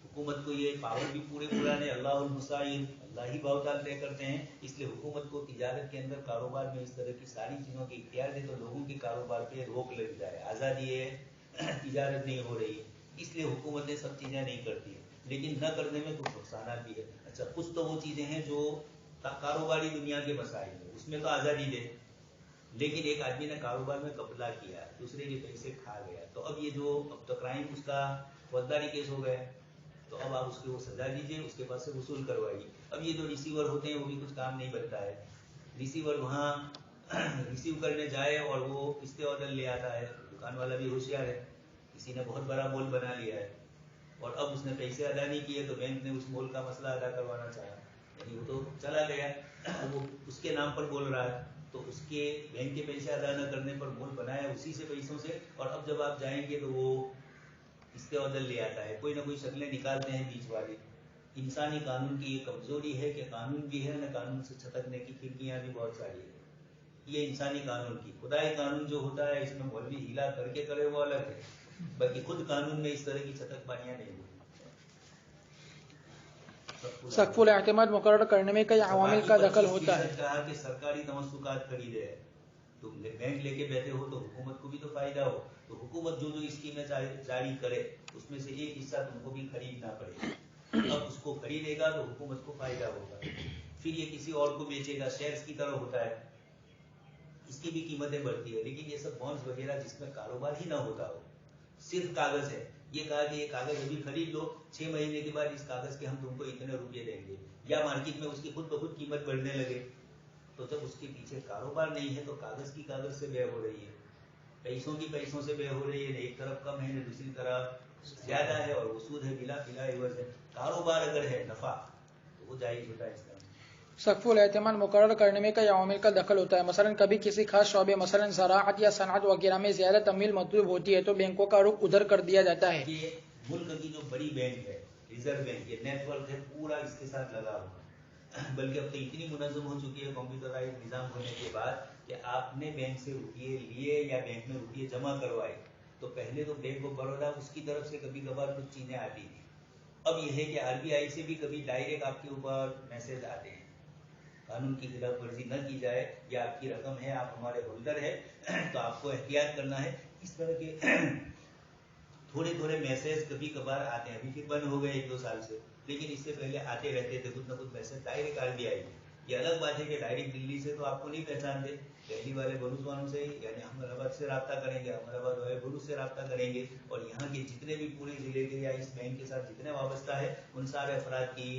हुकूमत को ये पावर भी पूरा नहीं, अल्लाहुल मुसाइर, अल्लाह ही बहुताल तय करते हैं, इसलिए हुकूमत को तिजारत के अंदर, कारोबार में इस तरह की सारी चीजों की इख्तियार दे तो लोगों के कारोबार पे रोक लग जाए, आजादी है, तिजारत नहीं हो रही है, इसलिए हुकूमतें सब चीजें नहीं करती है। लेकिन न करने में कुछ नुकसान भी है। अच्छा, कुछ तो वो चीजें हैं जो कारोबारी दुनिया के मसाइल है, उसमें तो आज़ादी दे, लेकिन एक आदमी ने कारोबार में कपला किया, दूसरे के पैसे खा गया, तो अब ये जो अब तो क्राइम उसका फौजदारी केस हो गया, तो अब आप उसको वो सजा दीजिए, उसके पास से वसूल करवाइए। अब ये जो रिसीवर होते हैं वो भी कुछ काम नहीं बनता है, रिसीवर वहाँ रिसीव करने जाए और वो किस्ते ऑर्डर ले आता है, दुकान वाला भी होशियार है, किसी ने बहुत बड़ा मोल बना लिया है और अब उसने पैसे अदा नहीं किए तो बैंक ने उस मोल का मसला अदा करवाना चाहा, यानी वो तो चला गया, वो उसके नाम पर बोल रहा है, तो उसके बैंक के पैसे अदा न करने पर मोल बनाया उसी से पैसों से, और अब जब आप जाएंगे तो वो किस्ते ऑर्डर ले आता है, कोई ना कोई शक्लें निकालते हैं बीच वाले। इंसानी कानून की ये कमजोरी है कि कानून भी है न कानून से छटकने की खिड़कियां भी बहुत सारी है, ये इंसानी कानून की। खुदाई कानून जो होता है इसमें मौलवी हिला करके करे वो अलग है, बाकी खुद कानून में इस तरह की छटक पानियां नहीं होती। सक़्फ़ुल एअतिमाद मुकर्रर करने में कई अवामिल का दखल होता है। कहा कि सरकारी तमस्सुकात खरीदे, तुम बैंक लेके बैठे हो तो हुकूमत को भी तो फायदा हो, तो हुकूमत जो जो स्कीमें जारी करे उसमें से एक हिस्सा तुमको भी खरीदना पड़ेगा, अब उसको खरीदेगा तो हुकूमत को फायदा होगा, फिर ये किसी और को बेचेगा, शेयर्स की तरह होता है, इसकी भी कीमतें बढ़ती है। लेकिन ये सब बॉन्ड्स वगैरह जिसमें कारोबार ही ना होता हो, सिर्फ कागज है, ये कहा कि ये कागज अभी खरीद लो, 6 महीने के बाद इस कागज के हम तुमको इतने रुपये देंगे, या मार्केट में उसकी खुद ब खुद कीमत बढ़ने लगे, तो जब उसके पीछे कारोबार नहीं है तो कागज की कागज से व्यय हो रही है, पैसों की पैसों से व्यय हो रही है, एक तरफ कम है न दूसरी तरफ ज्यादा है, और वो सूद है बिला इवज है। कारोबार अगर है नफा तो वो जायज होता है। इसका सक़्फ़ुल एअतिमाद मुकर्रर करने में कई अवामिल का दखल होता है। मसलन कभी किसी खास शोबे मसलन ज़राअत या सनअत वगैरह में ज़्यादा तमवील मतलूब होती है तो बैंकों का रुख उधर कर दिया जाता है। ये मुल्क की जो बड़ी बैंक है रिजर्व बैंक, ये नेटवर्क है पूरा इसके साथ लगा हुआ, बल्कि अब तो इतनी मुनज़्ज़म हो चुकी है कंप्यूटराइज निज़ाम होने के बाद कि आपने बैंक से रुपये लिए या बैंक में रुपये जमा करवाए तो पहले तो बैंक ऑफ बड़ौदा उसकी तरफ से कभी कभार कुछ चीज़ें आती थी, अब यह है कि RBI से भी कभी डायरेक्ट आपके ऊपर मैसेज आते हैं, कानून की खिलाफ वर्जी न की जाए, या आपकी रकम है आप हमारे होल्डर है तो आपको एहतियात करना है, इस तरह के थोड़े थोड़े मैसेज कभी कभार आते हैं। अभी फिर बंद हो गए 1-2 साल से, लेकिन इससे पहले आते रहते थे कुछ न कुछ मैसेज डायरेक्ट RBI। ये अलग बात है कि डायरेक्ट दिल्ली से तो आपको नहीं पहचानते, दिल्ली वाले भरूच वालों से ही, यानी अहमदाबाद से रब्ता करेंगे, अहमदाबाद वाले भरूच से रब्ता करेंगे, और यहाँ के जितने भी पूरे जिले के या इस बैंक के साथ जितने वाबस्ता है उन सारे अफराद की,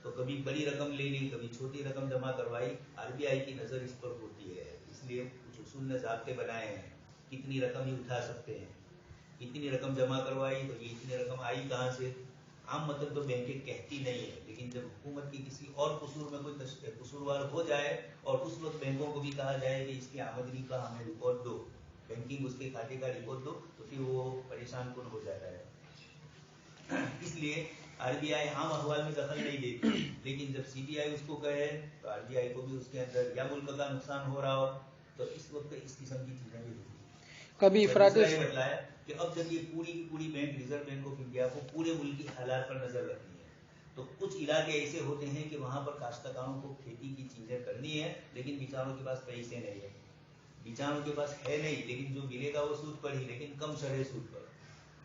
तो कभी बड़ी रकम ले ली, कभी छोटी रकम जमा करवाई, RBI की नज़र इस पर होती है, इसलिए कुछ उसूल ने ज़ाब्ते बनाए हैं, कितनी रकम ही उठा सकते हैं, इतनी रकम जमा करवाई तो ये इतनी रकम आई कहाँ से। आम मतलब तो बैंकें कहती नहीं है, लेकिन जब हुकूमत की किसी और कसूर में कोई कसूरवार हो जाए और उस वक्त बैंकों को भी कहा जाए कि इसकी आमदनी का हमें रिपोर्ट दो, बैंकिंग उसके खाते का रिपोर्ट दो, तो फिर वो परेशान कौन हो जाता है। इसलिए RBI आम अहवाल में दखल नहीं देती, लेकिन जब CBI उसको कहे तो RBI को भी उसके अंदर या मुल्क का नुकसान हो रहा हो तो इस वक्त इस किस्म की चीजें भी होती है। कभी इफराद बताया कि अब जब ये पूरी की पूरी bank reserve bank of India को पूरे मुल्क की हालात पर नजर रखनी है, तो कुछ इलाके ऐसे होते हैं कि वहां पर काश्तकारों को खेती की चीजें करनी है, लेकिन बेचारों के पास पैसे नहीं है, बेचारों के पास है नहीं, लेकिन जो मिलेगा वो सूद पर ही, लेकिन कम शरह सूद पर,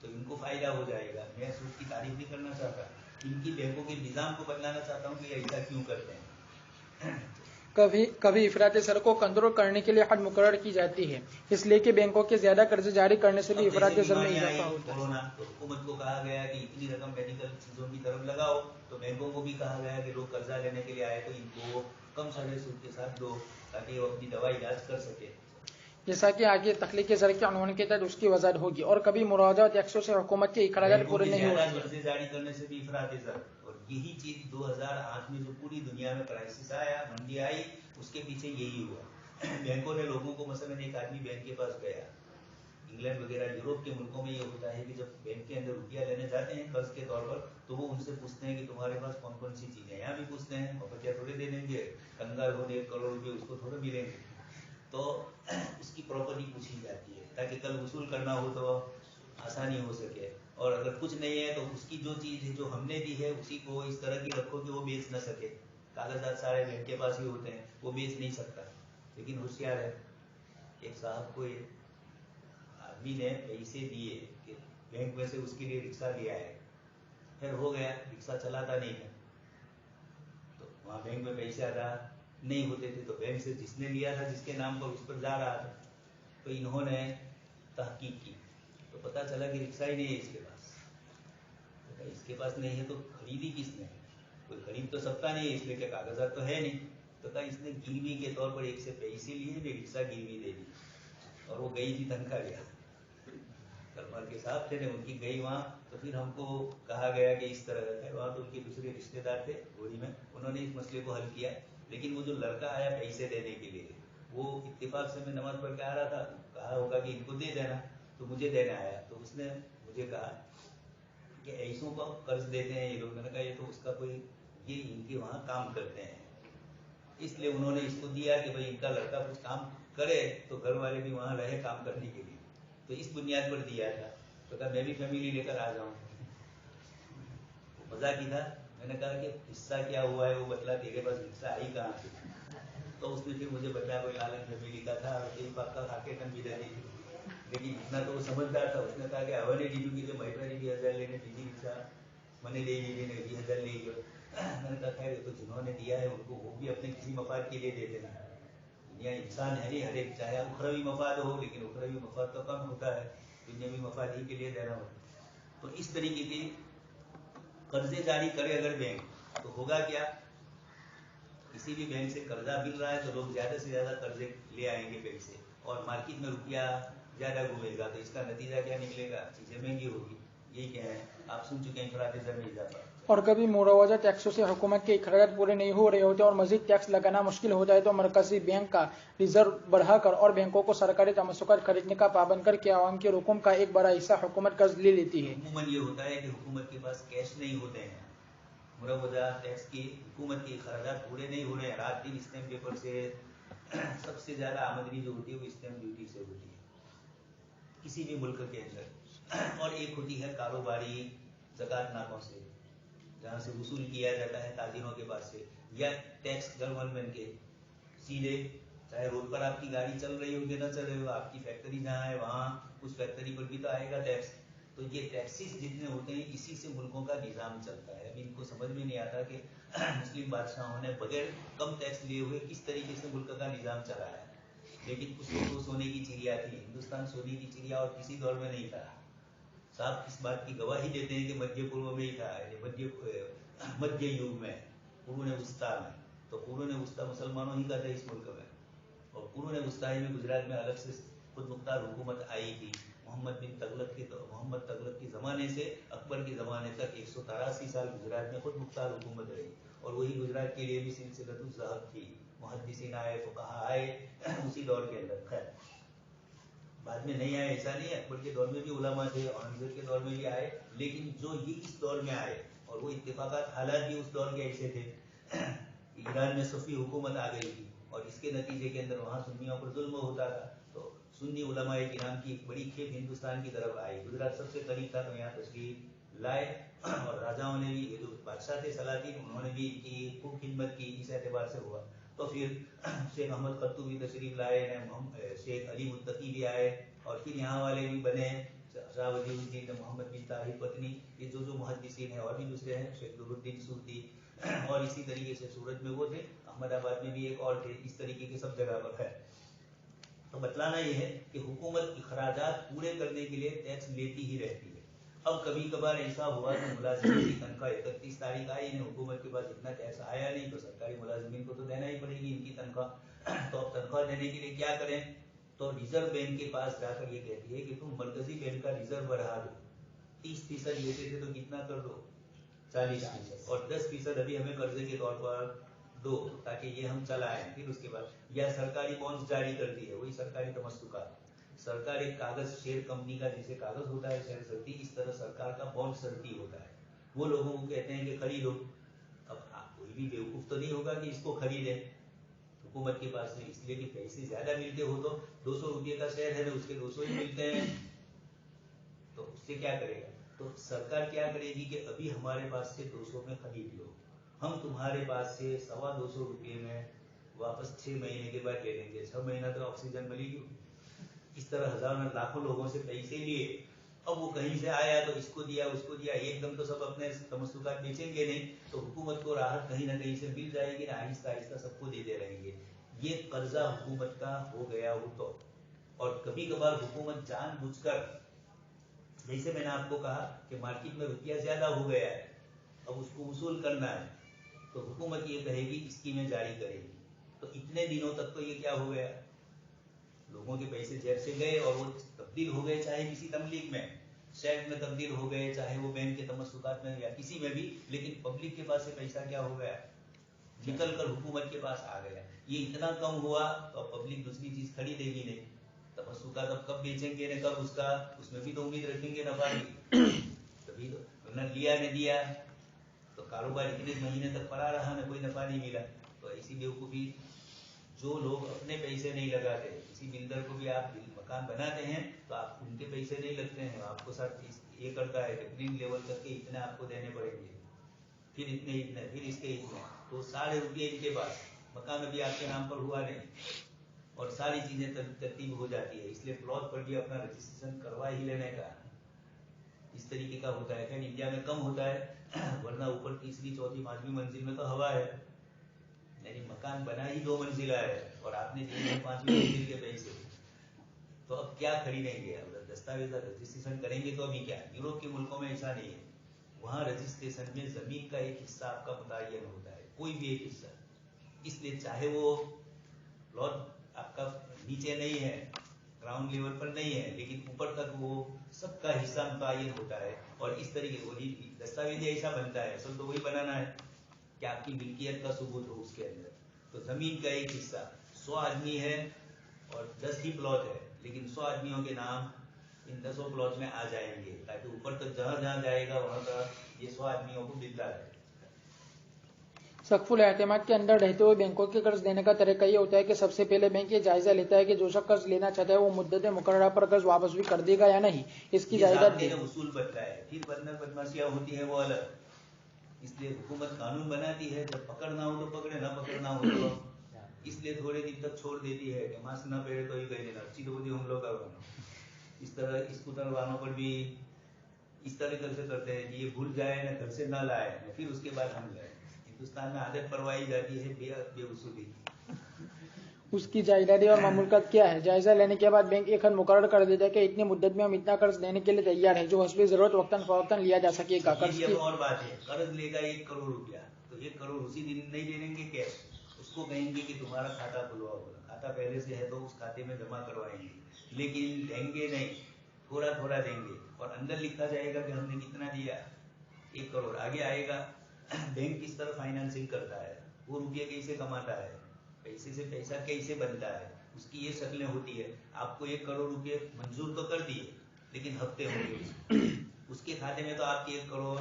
तो इनको फायदा हो जाएगा। मैं सूद की तारीफ नहीं करना चाहता, इनकी बैंकों के निजाम को बदलाना चाहता हूँ कि ऐसा क्यों करते हैं। कभी इफरात सर को कंट्रोल करने के लिए हद मुकर्रर की जाती है, इसलिए कि बैंकों के ज्यादा कर्ज जारी करने से भी इफरात सर में इजाफा होता है। तो हुकूमत को कहा गया कि इतनी रकम मेडिकल चीजों की तरफ लगाओ, तो बैंकों को भी कहा गया कि लोग कर्जा लेने के लिए आए तो इनको कम शरह सूद के साथ दो, ताकि वो अपनी दवा इलाज कर सके। जैसा कि आगे तख्लीक़ ज़र के अनवान के तहत उसकी वज़ाहत होगी। और कभी मुरादात टैक्सों से हुकूमत के इखराजात पूरे नहीं होते, कर्जे जारी करने से भी इफरात ज़र, और यही चीज 2008 में जो पूरी दुनिया में क्राइसिस आया, मंदी आई, उसके पीछे यही हुआ। बैंकों ने लोगों को, मसलन एक आदमी बैंक के पास गया, इंग्लैंड वगैरह यूरोप के मुल्कों में ये होता है कि जब बैंक के अंदर रुपया लेने जाते हैं कर्ज के तौर पर, तो वो उनसे पूछते हैं कि तुम्हारे पास कौन कौन सी चीजें, यहाँ भी पूछते हैं, मुफ्त थोड़े दे देंगे, कंगाल हो 1 करोड़ रुपये उसको थोड़े मिलेंगे, तो उसकी प्रॉपर्टी पूछी जाती है ताकि कल वसूल करना हो तो आसानी हो सके। और अगर कुछ नहीं है तो उसकी जो चीज है जो हमने दी है उसी को इस तरह की रखो कि वो बेच न सके, कागजात सारे बैंक के पास ही होते हैं, वो बेच नहीं सकता। लेकिन होशियार है, एक साहब को आदमी ने पैसे दिए कि बैंक में से उसके लिए रिक्शा लिया है, फिर हो गया रिक्शा चलाता नहीं है, तो वहाँ बैंक में पैसे अदा नहीं होते थे, तो बैंक से जिसने लिया था जिसके नाम पर उस पर जा रहा था। तो इन्होंने तहकीक की तो पता चला कि रिक्शा ही नहीं है इसके पास। तो इसके पास नहीं है तो खरीदी किसने? कोई खरीद तो सकता नहीं है, इसलिए क्या कागजात तो है नहीं। तो कहा इसने गिरवी के तौर पर एक से पैसे लिए, ने रिक्शा गिरवी दे दी और वो गई थी तनखा गया। कलमर के साहब थे ने उनकी गई वहाँ। तो फिर हमको कहा गया कि इस तरह है, वहाँ तो उनके दूसरे रिश्तेदार थे गोरी में, उन्होंने इस मसले को हल किया। लेकिन वो जो लड़का आया पैसे देने के लिए, वो इत्तेफाक से मैं नमाज पढ़ के आ रहा था, कहा होगा कि इनको दे देना, तो मुझे देने आया। तो उसने मुझे कहा कि ऐसों को कर्ज देते हैं ये लोग। मैंने कहा ये तो उसका कोई, ये इनके वहाँ काम करते हैं, इसलिए उन्होंने इसको दिया कि भाई इनका लड़का कुछ काम करे तो घर वाले भी वहाँ रहे काम करने के लिए, तो इस बुनियाद पर दिया था। तो कहा मैं भी फैमिली लेकर आ जाऊँ। मजाक ही था। मैंने कहा कि हिस्सा क्या हुआ है वो बतला, तेरे पास हिस्सा आई कहाँ से? तो उसने फिर मुझे बताया कोई आलम फैमिली का था, तेरी पक्का खाके कन भी रहती थी। लेकिन इतना तो वो समझदार था, उसने कहा कि हवा ने दीदू की जो महिला 20,000 लेने बीजी रिक्शा मैंने ले ली, 20,000 ले लियो। मैंने कहा खैर तो जिन्होंने दिया है उनको वो भी अपने किसी मफाद के लिए देते हैं। दुनिया इंसान है नहीं, हर एक चाहे उखरवी मफाद हो, लेकिन उखरवी मफाद तो कम होता है, दुनियावी मफाद ही के लिए देना होता। तो इस तरीके के कर्जे जारी करे अगर बैंक, तो होगा क्या? किसी भी बैंक से कर्जा मिल रहा है तो लोग ज्यादा से ज्यादा कर्जे ले आएंगे बैंक से, और मार्केट में रुपया ज्यादा घूमेगा, तो इसका नतीजा क्या निकलेगा? चीजें महंगी होगी। यही क्या है, आप सुन चुके हैं इंफ्रास्ट्रक्चर दर में इजाफा। और कभी मुआवजा टैक्सों से हुकूमत के अखराजात पूरे नहीं हो रहे होते और मजीद टैक्स लगाना मुश्किल हो जाए तो मरकजी बैंक का रिजर्व बढ़ाकर और बैंकों को सरकारी तमस्सुकात खरीदने का पाबंद करके आवाम के रकूम का एक बड़ा हिस्सा हुकूमत कर्ज ले लेती है। अमूमन ये होता है कि हुकूमत के पास कैश नहीं होते हैं, मुआवजा टैक्स की हुकूमत के अखराजात पूरे नहीं हो रहे हैं। रात दिन स्टैम्प पेपर से सबसे ज्यादा आमदनी जो होती है वो स्टैम्प ड्यूटी से होती है किसी भी मुल्क के अंदर, और एक होती है कारोबारी ज़कात नाकों से, जहाँ से वसूल किया जाता है ताजिरों के पास से, या टैक्स गवर्नमेंट के सीधे, चाहे रोड पर आपकी गाड़ी चल रही हो कि ना चल रही हो, आपकी फैक्ट्री जहाँ है वहाँ उस फैक्ट्री पर भी तो आएगा टैक्स। तो ये टैक्सेस जितने होते हैं इसी से मुल्कों का निज़ाम चलता है। अभी इनको समझ में नहीं आता कि मुस्लिम बादशाहों ने बगैर कम टैक्स लिए हुए किस तरीके से मुल्क का निज़ाम चलाया है। लेकिन कुछ तो सोने की चिड़िया थी, हिंदुस्तान सोने की चिड़िया और किसी दौर में नहीं था। साहब इस बात की गवाही देते हैं कि मध्य पूर्व में ही था, मध्य युग में, कुरून वस्ता में। तो कुरून वस्ता मुसलमानों ही का था इस मुल्क में, और कुरून वस्ता में गुजरात में अलग से खुद मुख्तार हुकूमत आई थी। मोहम्मद तगलक के ज़माने से अकबर के ज़माने तक 183 साल गुजरात में खुद मुख्तार हुकूमत रही, और वही गुजरात के लिए भी सिलसिलतुल ज़हब थी। मुहद्दिसीन आए, फुक़हा आए उसी दौर के अंदर। खैर बाद में नहीं आए ऐसा नहीं है, अकबर के दौर में भी उलमा थे, औरंगजेब के दौर में भी आए, लेकिन जो ये इस दौर में आए, और वो इत्तेफाकात हालात भी उस दौर के ऐसे थे। ईरान में सफ़ी हुकूमत आ गई थी, और इसके नतीजे के अंदर वहाँ सुन्नियों पर जुल्म होता था। तो सुन्नी उलमाए किराम की एक बड़ी खेप हिंदुस्तान की तरफ आई, गुजरात सबसे करीब था तो यहाँ तशरीफ लाए, और राजाओं ने भी, ये जो बादशाह थे सलातीन, उन्होंने भी की खूब खिदमत की, इस एतबार से हुआ। तो फिर शेख अहमद खत्तू भी तशरीफ लाए, शेख अली मुत्तकी भी आए, और फिर यहाँ वाले भी बने, शाह वजीउद्दीन, मोहम्मद बिन ताहिर पत्नी, ये जो मुहद्दिसीन हैं, और भी दूसरे हैं, शेख दुरुद्दीन सूती, और इसी तरीके से सूरत में वो थे, अहमदाबाद में भी एक और थे, इस तरीके के सब जगह पर है। तो बतलाना ये है कि हुकूमत अखराजात पूरे करने के लिए टैक्स लेती ही रहती है। अब कभी कभार ऐसा हुआ कि मुलाजिमीन की तनख्वाह 31 तारीख आई, इन्हें हुकूमत के पास इतना टैक्स आया नहीं, तो सरकारी मुलाजिमीन को तो देना ही पड़ेगी इनकी तनख्वाह। तो अब तनख्वाह देने के लिए क्या करें? तो रिजर्व बैंक के पास जाकर ये कहती है कि तुम मरकजी बैंक का रिजर्व बढ़ा दो, 30% लेते थे तो कितना कर दो, 40%, और 10% अभी हमें कर्जे के तौर पर दो, ताकि ये हम चलाएं। फिर उसके बाद या सरकारी बॉन्ड्स जारी करती है, वही सरकारी तमस्सुका, सरकार एक कागज, शेयर कंपनी का जैसे कागज होता है शेयर सरती, इस तरह सरकार का बॉन्ड सरती होता है। वो लोगों को कहते हैं कि खरीदो। अब कोई भी बेवकूफ तो नहीं होगा कि इसको खरीदे हुकूमत के पास से, इसलिए कि पैसे ज्यादा मिलते हो तो 200 रुपये का शेयर है ना, उसके 200 ही मिलते हैं, तो उससे क्या करेगा? तो सरकार क्या करेगी कि अभी हमारे पास से 200 में खरीद लो, हम तुम्हारे पास से 225 रुपये में वापस 6 महीने के बाद ले लेंगे। 6 महीना तो ऑक्सीजन मिलेगी। इस तरह हजारों लाखों लोगों से पैसे लिए اب وہ کہیں سے آیا تو اس کو دیا اس کو دیا، ایک دم تو سب اپنے تمسکات بیچیں گے نہیں، تو حکومت کو راحت کہیں نہ کہیں سے مل جائے گی، آہستہ آہستہ سب کو دیتے رہیں گے. یہ قرضہ حکومت کا ہو گیا ہو تو. اور کبھی کبھار حکومت جان بوجھ کر، جیسے میں نے آپ کو کہا کہ مارکیٹ میں روپیہ زیادہ ہو گیا ہے، اب اس کو وصول کرنا ہے، تو حکومت یہ کہے گی اسکیمیں جاری کرے گی. تو اتنے دنوں تک تو یہ کیا ہو گیا، لوگوں کے پیسے جیب سے گئے اور وہ تبدیل ہو گئے، چاہے کسی تملیغ میں، شیئر میں تبدیل ہو گئے، چاہے وہ بینک کے تمسکات میں یا کسی میں بھی، لیکن پبلک کے پاس سے پیسہ کیا ہو گیا، نکل کر حکومت کے پاس آ گیا. یہ اتنا کم ہوا تو اب پبلک دوسری چیز خریدے گی نہیں، تمسکات اب کب بیچیں گے نہ کب اس میں بھی تو امید رکھیں گے نفع کی. تبھی تو نہ لیا نہ دیا تو کاروبار اتنے مہینے تک پڑا رہا، نہ کوئی نفع نہیں ملا. تو ایسی بیوقوفی، جو لوگ اپنے پیسے نہیں لگاتے، کسی بلڈر کو بھی آپ مکان بناتے ہیں تو آپ ان کے پیسے نہیں لگتے ہیں، آپ کو ساتھ یہ کرتا ہے کہ گرین لیول کر کے اتنے آپ کو دینے پڑیں گے، پھر اتنے پھر اس کے اتنے، تو سارے روپئے ان کے پاس، مکان ابھی آپ کے نام پر ہوا نہیں اور ساری چیزیں ترتیب ہو جاتی ہے. اس لیے پلاٹ پر بھی اپنا رجسٹریشن کروا ہی لینے کا، اس طریقے کا ہوتا ہے. خیر انڈیا میں کم ہوتا ہے، ورنہ اوپر تیسری چوتھی پانچویں منزل میں تو ہوا ہے، یعنی مکان بنا ہی 2 منزلہ ہے اور آپ نے دیے ہیں 5ویں منزل کے پیسے، تو اب کیا خریدیں گے؟ اب دستاویز رجسٹریشن کریں گے تو ابھی کیا. یوروپ کے ملکوں میں ایسا نہیں ہے، وہاں رجسٹریشن میں زمین کا ایک حصہ آپ کا متعین ہوتا ہے، کوئی بھی ایک حصہ. اس لیے چاہے وہ پلاٹ آپ کا نیچے نہیں ہے، گراؤنڈ لیول پر نہیں ہے، لیکن اوپر تک وہ سب کا حصہ متعین ہوتا ہے. اور اس طریقے وہی دستاویز ایسا بنتا ہے، اصل تو وہی بنانا ہے کہ آپ کی ملکیت کا ثبوت ہو اس کے اندر. تو زمین کا ایک حصہ 100 آدمی ہے اور 10 ہی پلاٹ ہے، لیکن 100 آدمیوں کے نام ان 10 پلاٹ میں آ جائیں گے، تاکہ اوپر تک جہاں جہاں جائے گا وہاں کا یہ 100 آدمیوں کو ملتا ہے. سقف الاعتماد کے اندر رہتے ہوئے بینکوں کے قرض دینے کا طریقہ یہ ہوتا ہے کہ سب سے پہلے بینک یہ جائزہ لیتا ہے کہ جو شخص قرض لینا چاہتا ہے وہ مدت مقررہ پر قرض واپس بھی کر دے گا یا نہیں. اس کی جائیداد اصول بنتا ہے، پھر بدماشیاں ہوتی ہیں وہ الگ. اس لیے حکومت قانون بناتی ہے، جب پکڑنا ہو تو پکڑے، نہ پکڑنا ہو تو اس لیے تھوڑے دن تک چھوڑ دیتی ہے کہ ماسک نہ پہنے تو ہی کہیں دینا چیز ہوتی ہم لوگ کا. اس طرح اسکوٹر والوں پر بھی اس طرح سے کرتے ہیں کہ یہ بھول جائے نہ گھر سے نہ لائے، پھر اس کے بعد ہم لائے. ہندوستان میں عادت پروائی جاتی ہے بے اصولی. اس کی جائیدادیں اور مملکت کیا ہے؟ جائزہ لینے کے بعد بینک ایک حد مقرر کر دیتا ہے کہ اتنی مدت میں ہم اتنا قرض دینے کے لیے تیار ہیں جو حسب ضرورت وقتاً فوقتاً لیا جا سکے گا. قرض کی اور بات ہے، قرض لے گا 1 کروڑ روپیہ تو 1 کروڑ اسی دن نہیں دے دیں گے کیش، اس کو کہیں گے کہ تمہارا کھاتا کھلوا ہوگا، کھاتا پہلے سے ہے تو اس کھاتے میں جمع کروائیں گے، لیکن دیں گے نہیں، تھوڑا تھوڑا دیں گے اور اندر لکھا جائے گا کہ ہم نے کتنا دیا، 1 کروڑ. آگے آئے گا بینک کس طرح فائنانسنگ کرتا ہے، وہ روپیہ کیسے کماتا ہے، پیسے سے پیسہ کیسے بنتا ہے، اس کی یہ شکلیں ہوتی ہے. آپ کو 1 کروڑ روپے منظور تو کر دیے، لیکن ہفتے ہوں گے اس کے کھاتے میں تو آپ کے 1 کروڑ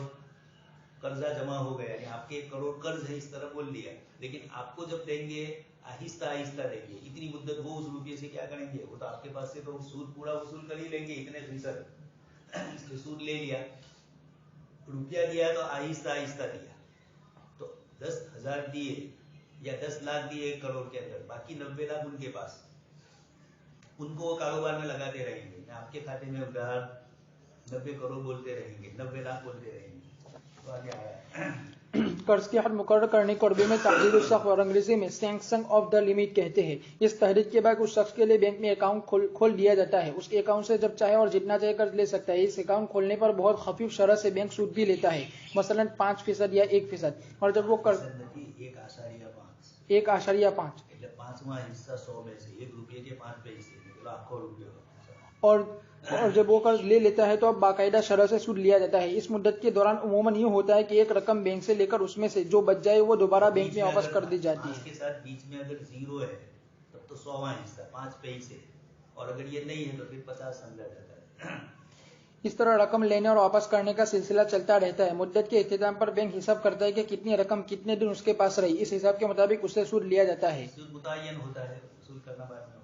قرضہ جمع ہو گیا، یعنی آپ کے 1 کروڑ قرض ہے اس طرح بول لیا. لیکن آپ کو جب دیں گے آہستہ آہستہ دیں گے، اتنی مدت وہ اس روپیے سے کیا کریں گے، وہ تو آپ کے پاس سے تو سود پورا وصول کر ہی لیں گے اتنے فیصد. اس لیے سود لے لیا، روپیہ دیا تو آہستہ آہستہ دیا، تو 10,000 دیے یا 10 لاکھ دیے 1 کروڑ کے اندر، باقی 90 لاکھ ان کے پاس، ان کو وہ کاروبار میں لگاتے رہیں گے. آپ کے کھاتے میں ادھار 90 کروڑ بولتے رہیں گے، 90 لاکھ بولتے رہیں گے. تو آگے آیا قرض کی حد مقرر کرنے کو عربی میں تعدیل السقف اور انگریزی میں سینکشن آف دا لمٹ کہتے ہیں. اس تحریک کے بعد اس شخص کے لیے بینک میں اکاؤنٹ کھول دیا جاتا ہے. اس کے اکاؤنٹ سے جب چاہے اور جتنا چاہے قرض لے سکتا ہے. اس اکاؤنٹ کھولنے پر بہت خفیف شرح سے بینک سود بھی لیتا ہے، مثلا 5% یا 1%. اور جب وہ قرض 1.5 5واں حصہ 100 میں سے 1 روپے کے 5 پیسے لاکھوں روپے. اور جب وہ قرض لے لیتا ہے تو اب باقاعدہ شرح سے سود لیا جاتا ہے. اس مدت کے دوران عموماً یہ ہوتا ہے کہ ایک رقم بینک سے لے کر اس میں سے جو بچ جائے وہ دوبارہ بینک میں واپس کر دی جاتی ہے. اس کے ساتھ بیچ میں اگر 0 ہے تب تو 100واں حصہ 5 پیسے، اور اگر یہ نہیں ہے تو پھر 50 سمجھا جاتا ہے. اس طرح رقم لینے اور واپس کرنے کا سلسلہ چلتا رہتا ہے. مدت کے اختتام پر بینک حساب کرتا ہے کہ کتنی رقم کتنے دن اس کے پاس رہی. اس حساب کے مطابق اس سے سود لیا جاتا ہے. سود متعین ہوتا ہے، وصول کرنا بعد میں